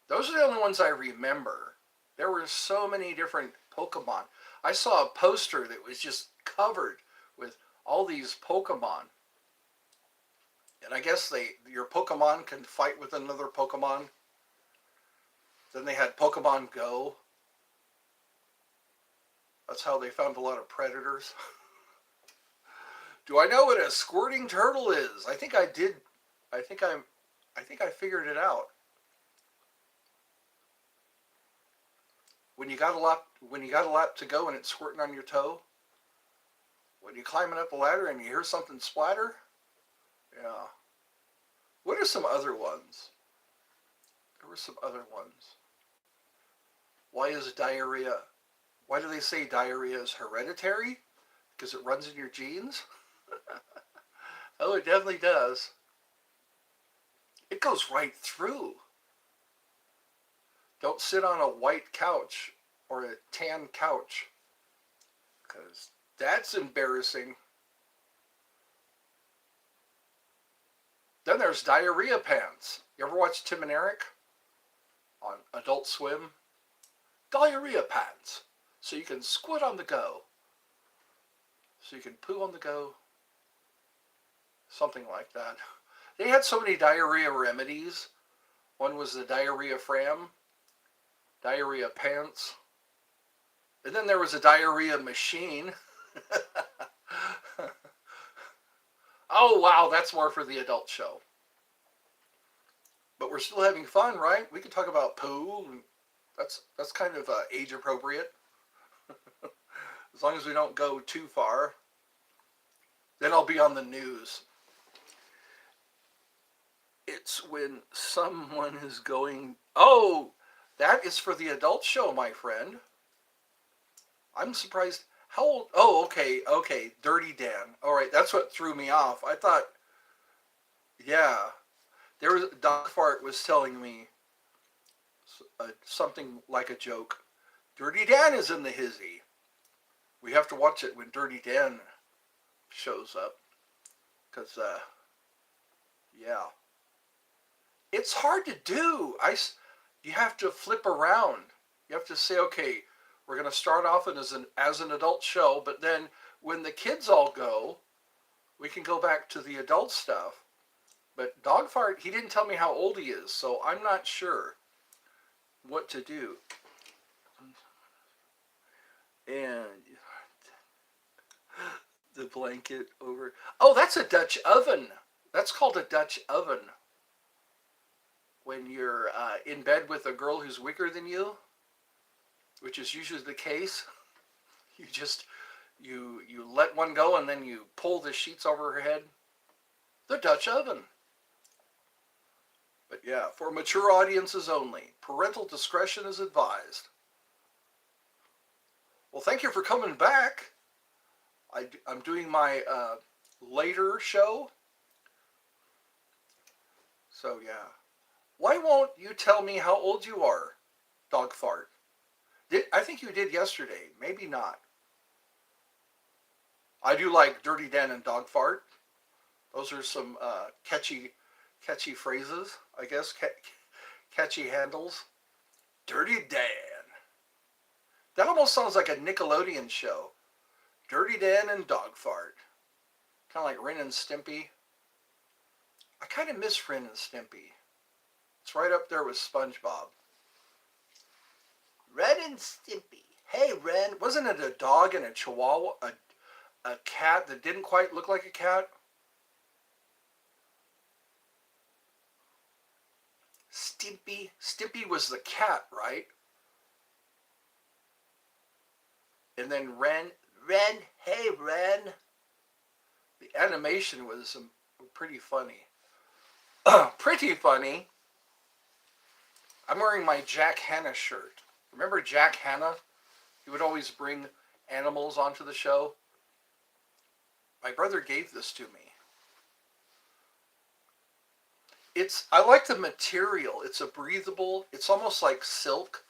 Those are the only ones I remember. There were so many different Pokemon. I saw a poster that was just covered with all these Pokemon. And I guess your Pokemon can fight with another Pokemon. Then they had Pokemon Go. That's how they found a lot of predators. Do I know what a squirting turtle is? I think I did. I think I figured it out. When you got a lap to go and it's squirting on your toe. When you're climbing up the ladder and you hear something splatter. Yeah. What are some other ones? There were some other ones. Why is diarrhea? Why do they say diarrhea is hereditary? because it runs in your genes? Oh, it definitely does. It goes right through. Don't sit on a white couch or a tan couch, because that's embarrassing. Then there's diarrhea pants. You ever watch Tim and Eric on Adult Swim? Diarrhea pants. So you can squid on the go. So you can poo on the go. Something like that. They had so many diarrhea remedies. One was the diarrhea fram, diarrhea pants, and then there was a diarrhea machine. Oh, wow, that's more for the adult show. But we're still having fun, right? We can talk about poo. And that's kind of age appropriate. As long as we don't go too far. Then I'll be on the news. It's when someone is going, oh, that is for the adult show, my friend. I'm surprised. How old? Oh, okay. Dirty Dan. All right, that's what threw me off. I thought, yeah. There was, Doc Fart was telling me something like a joke. Dirty Dan is in the hizzy. We have to watch it when Dirty Dan shows up. Because, yeah. It's hard to do. You have to flip around. You have to say, okay, we're going to start off as an adult show, but then when the kids all go, we can go back to the adult stuff. But Dog Fart, he didn't tell me how old he is, so I'm not sure what to do. And the blanket over. Oh, that's a Dutch oven. That's called a Dutch oven. When you're in bed with a girl who's weaker than you, which is usually the case, you let one go and then you pull the sheets over her head. The Dutch oven. But yeah, for mature audiences only. Parental discretion is advised. Well, thank you for coming back. I'm doing my later show. So yeah. Why won't you tell me how old you are, Dog Fart? I think you did yesterday. Maybe not. I do like Dirty Dan and Dog Fart. Those are some catchy phrases, I guess. Catchy handles. Dirty Dan. That almost sounds like a Nickelodeon show. Dirty Dan and Dog Fart. Kind of like Ren and Stimpy. I kind of miss Ren and Stimpy. It's right up there with SpongeBob. Ren and Stimpy. Hey, Ren. Wasn't it a dog and a chihuahua? A cat that didn't quite look like a cat? Stimpy. Stimpy was the cat, right? And then Ren. Hey, Ren. The animation was pretty funny. Pretty funny. I'm wearing my Jack Hanna shirt. Remember Jack Hanna? He would always bring animals onto the show. My brother gave this to me. I like the material. It's a breathable, it's almost like silk.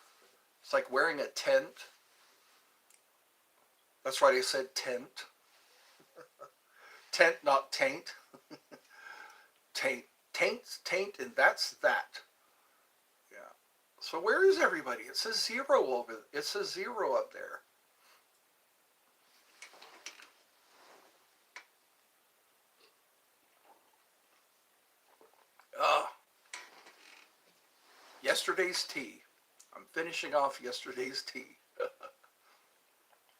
It's like wearing a tent. That's right, I said tent. Tent, not taint. Taint, and that's that. Yeah. So where is everybody? It says 0 over. It says 0 up there. Yesterday's tea. I'm finishing off yesterday's tea.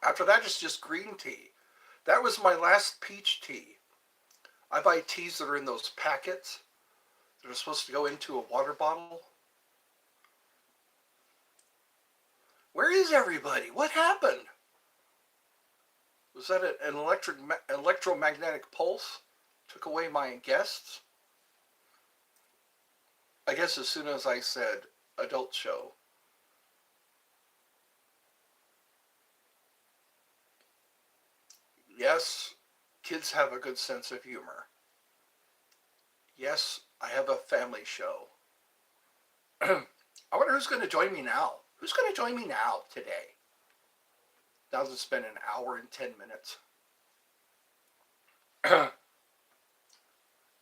After that, it's just green tea. That was my last peach tea. I buy teas that are in those packets that are supposed to go into a water bottle. Where is everybody? What happened? Was that an electromagnetic pulse? Took away my guests? I guess as soon as I said adult show. Yes, kids have a good sense of humor. Yes, I have a family show. I wonder who's going to join me now. Who's going to join me now today? Now that it's been an hour and 10 minutes.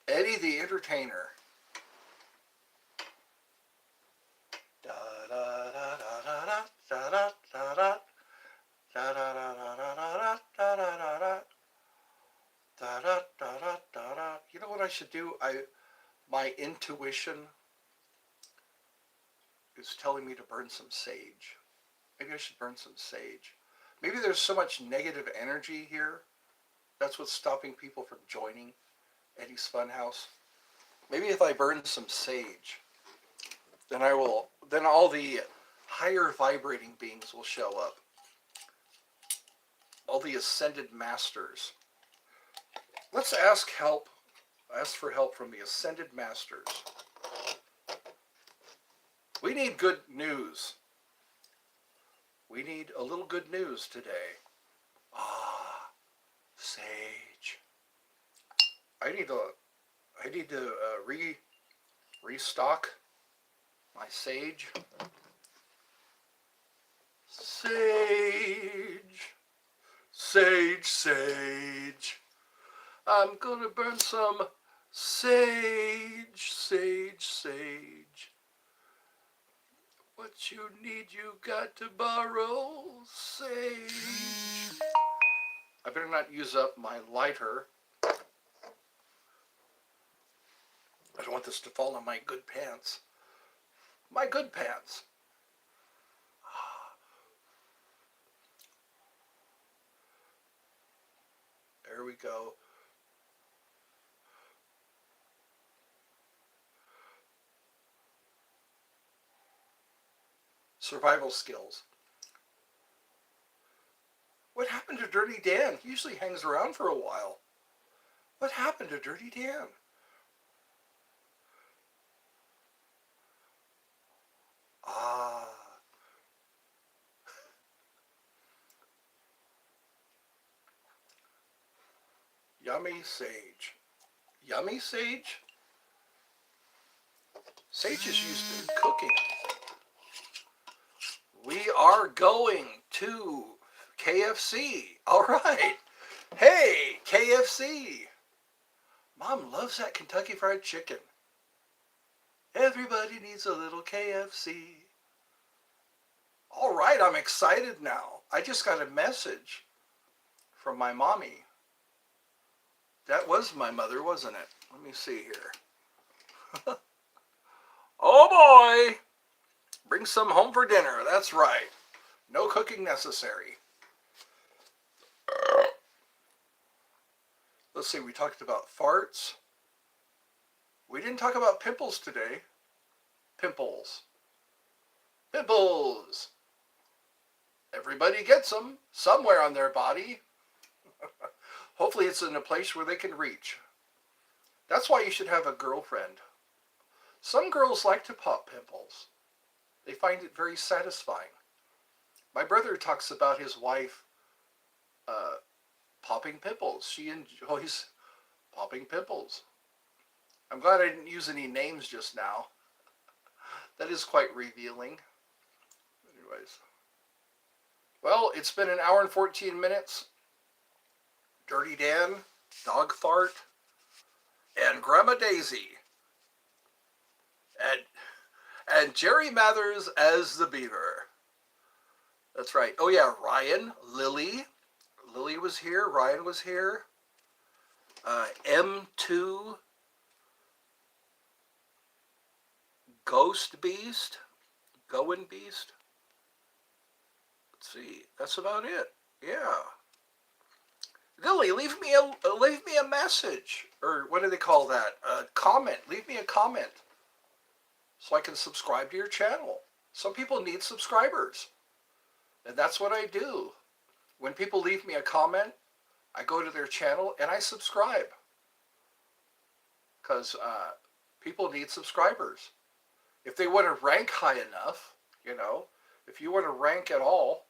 Eddie the Entertainer. Da da da da da da da da da da da da da da da da. You know what I should do? My intuition is telling me to burn some sage. Maybe I should burn some sage. Maybe there's so much negative energy here. That's what's stopping people from joining Eddie's Funhouse. Maybe if I burn some sage, then all the higher vibrating beings will show up. All the ascended masters. Let's ask for help from the ascended masters. We need good news. We need a little good news today. Sage. I need to restock my sage. Sage. Sage, sage. I'm gonna burn some sage, sage, sage. What you need, you got to borrow sage. I better not use up my lighter. I don't want this to fall on my good pants. My good pants. There we go. Survival skills. What happened to Dirty Dan? He usually hangs around for a while. What happened to Dirty Dan? Yummy sage. Yummy sage? Sage is used in cooking. We are going to KFC. All right. Hey, KFC. Mom loves that Kentucky Fried Chicken. Everybody needs a little KFC. All right, I'm excited now. I just got a message from my mommy. That was my mother, wasn't it? Let me see here. Oh boy! Bring some home for dinner. That's right. No cooking necessary. Let's see, we talked about farts. We didn't talk about pimples today. Pimples. Pimples! Everybody gets them somewhere on their body. Hopefully it's in a place where they can reach. That's why you should have a girlfriend. Some girls like to pop pimples. They find it very satisfying. My brother talks about his wife popping pimples. She enjoys popping pimples. I'm glad I didn't use any names just now. That is quite revealing. Anyways. Well, it's been an hour and 14 minutes. Dirty Dan, Dog Fart, and Grandma Daisy. And Jerry Mathers as the Beaver. That's right. Oh yeah, Ryan, Lily. Lily was here. Ryan was here. M2. Ghost Beast. Going Beast. Let's see. That's about it. Yeah. Lily, leave me a message. Or what do they call that? A comment. Leave me a comment. So I can subscribe to your channel. Some people need subscribers. And that's what I do. When people leave me a comment, I go to their channel and I subscribe. Because people need subscribers. If they want to rank high enough, you know, if you want to rank at all,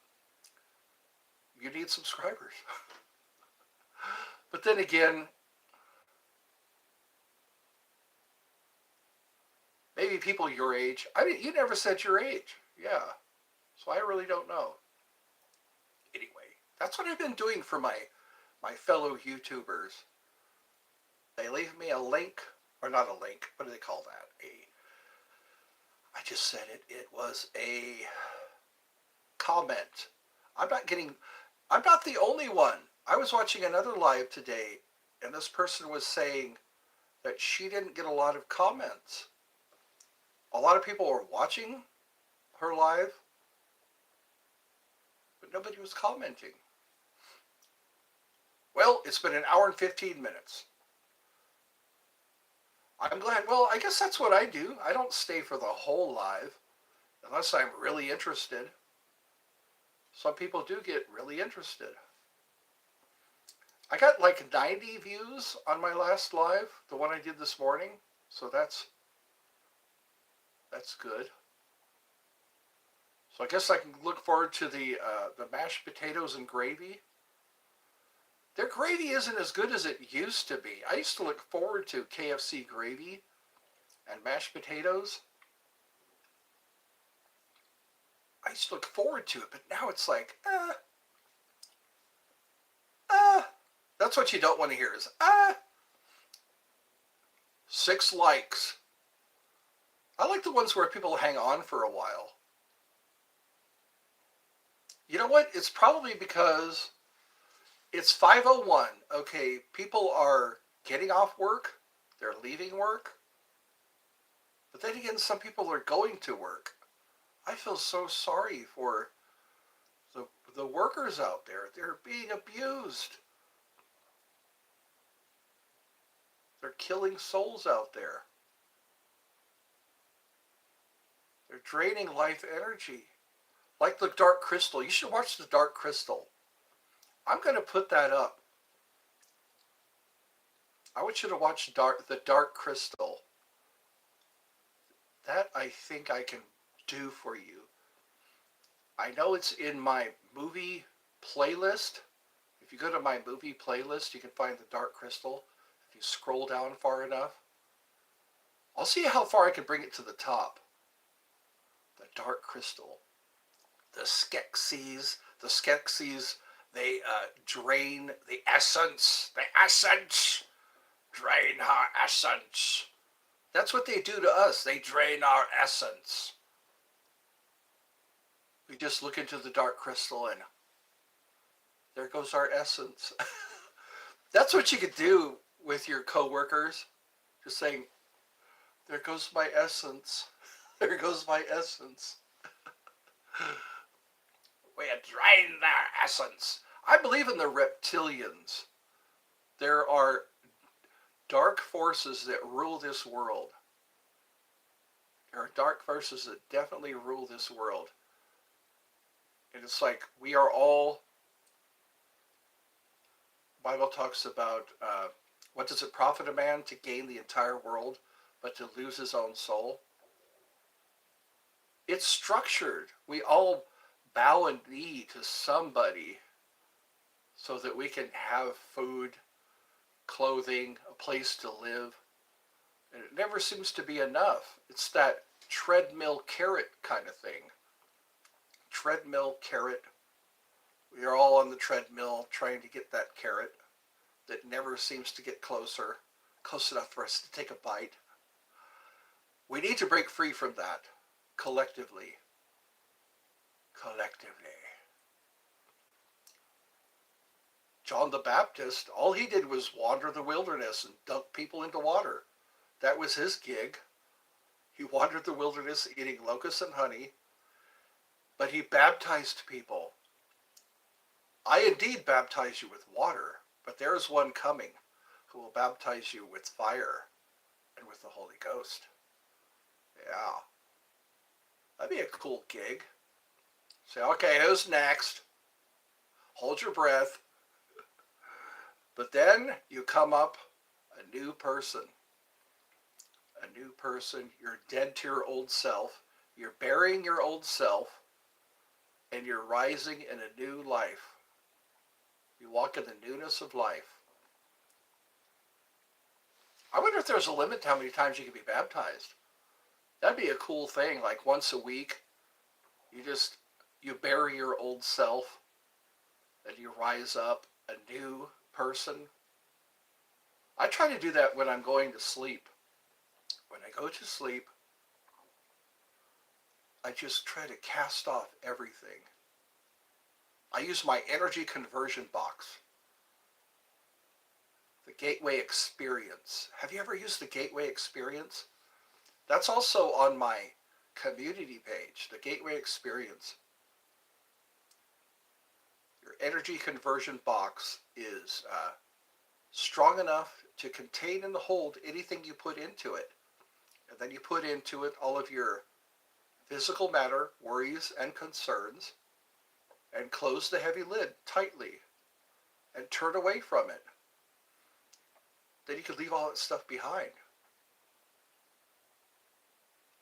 you need subscribers. But then again, maybe people your age. I mean, you never said your age. Yeah. So I really don't know. Anyway, that's what I've been doing for my fellow YouTubers. They leave me a link, or not a link. What do they call that? I just said it. It was a comment. I'm not getting. I'm not the only one. I was watching another live today, and this person was saying that she didn't get a lot of comments. A lot of people were watching her live, but nobody was commenting. Well, it's been an hour and 15 minutes. I'm glad. Well, I guess that's what I do. I don't stay for the whole live unless I'm really interested. Some people do get really interested. I got like 90 views on my last live, the one I did this morning. So that's good. So I guess I can look forward to the mashed potatoes and gravy. Their gravy isn't as good as it used to be. I used to look forward to KFC gravy and mashed potatoes. I used to look forward to it, but now it's like, That's what you don't want to hear is, 6 likes. I like the ones where people hang on for a while. You know what? It's probably because it's 5:01. Okay, people are getting off work. They're leaving work. But then again, some people are going to work. I feel so sorry for the workers out there. They're being abused. They're killing souls out there. They're draining life energy. Like the Dark Crystal. You should watch the Dark Crystal. I'm going to put that up. I want you to watch the Dark Crystal. That I think I can do for you. I know it's in my movie playlist. If you go to my movie playlist, you can find the Dark Crystal. If you scroll down far enough, I'll see how far I can bring it to the top. The Dark Crystal. The Skeksis, they drain the essence. The essence. Drain our essence. That's what they do to us. They drain our essence. We just look into the Dark Crystal and there goes our essence. That's what you could do with your coworkers. Just saying, there goes my essence. There goes my essence. We drain their essence. I believe in the reptilians. There are dark forces that rule this world. There are dark forces that definitely rule this world. And it's like we are all, Bible talks about what does it profit a man to gain the entire world but to lose his own soul? It's structured. We all bow and knee to somebody so that we can have food, clothing, a place to live. And it never seems to be enough. It's that treadmill carrot kind of thing. Treadmill carrot. We are all on the treadmill trying to get that carrot that never seems to get close enough for us to take a bite. We need to break free from that collectively. John the Baptist, all he did was wander the wilderness and dunk people into water. That was his gig. He wandered the wilderness eating locusts and honey, but he baptized people. I indeed baptize you with water, but there is one coming who will baptize you with fire and with the Holy Ghost. Yeah. That'd be a cool gig. Say, okay, who's next? Hold your breath. But then you come up a new person. A new person. You're dead to your old self. You're burying your old self. And you're rising in a new life. You walk in the newness of life. I wonder if there's a limit to how many times you can be baptized. That'd be a cool thing, like once a week. You just, you bury your old self and you rise up a new person. I try to do that when I'm going to sleep. When I go to sleep, I just try to cast off everything. I use my energy conversion box, the Gateway Experience. Have you ever used the Gateway Experience? That's also on my community page, the Gateway Experience. Your energy conversion box is strong enough to contain and hold anything you put into it. And then you put into it all of your physical matter, worries, and concerns, and close the heavy lid tightly and turn away from it. Then you can leave all that stuff behind.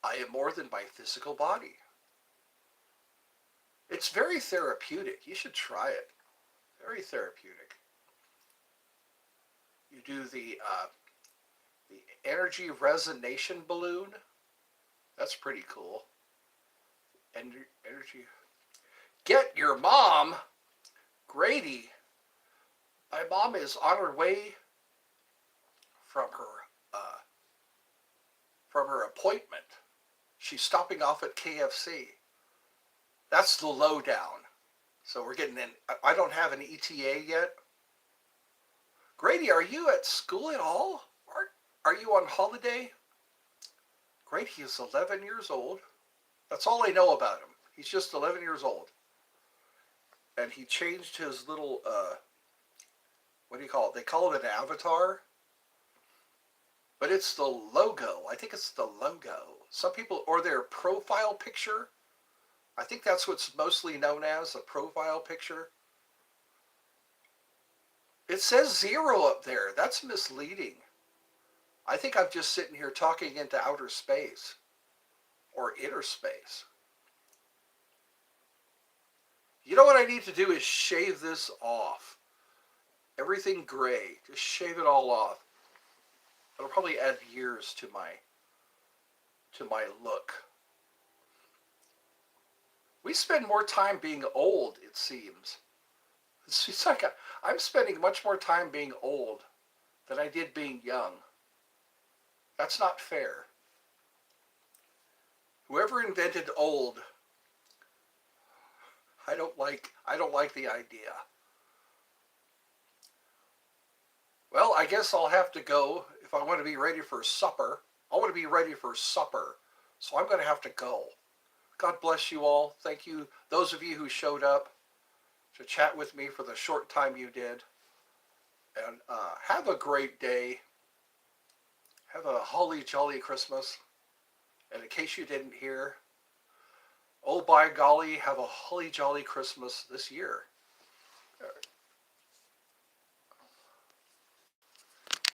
I am more than my physical body. It's very therapeutic. You should try it. Very therapeutic. You do the energy resonation balloon. That's pretty cool. Energy. Get your mom, Grady. My mom is on her way from her appointment. She's stopping off at KFC. That's the lowdown. So we're getting in. I don't have an ETA yet. Grady, are you at school at all? Are you on holiday? Grady is 11 years old. That's all I know about him. He's just 11 years old. And he changed his little, what do you call it? They call it an avatar. But it's the logo. I think it's the logo. Some people, or their profile picture. I think that's what's mostly known as a profile picture. It says 0 up there. That's misleading. I think I'm just sitting here talking into outer space or inner space. You know what I need to do is shave this off. Everything gray. Just shave it all off. It'll probably add years to my look. We spend more time being old, it seems. It's like I'm spending much more time being old than I did being young. That's not fair. Whoever invented old, I don't like the idea. Well, I guess I'll have to go if I want to be ready for supper. I want to be ready for supper, so I'm going to have to go. God bless you all. Thank you, those of you who showed up to chat with me for the short time you did. And have a great day. Have a holly jolly Christmas. And in case you didn't hear, oh by golly, have a holly jolly Christmas this year.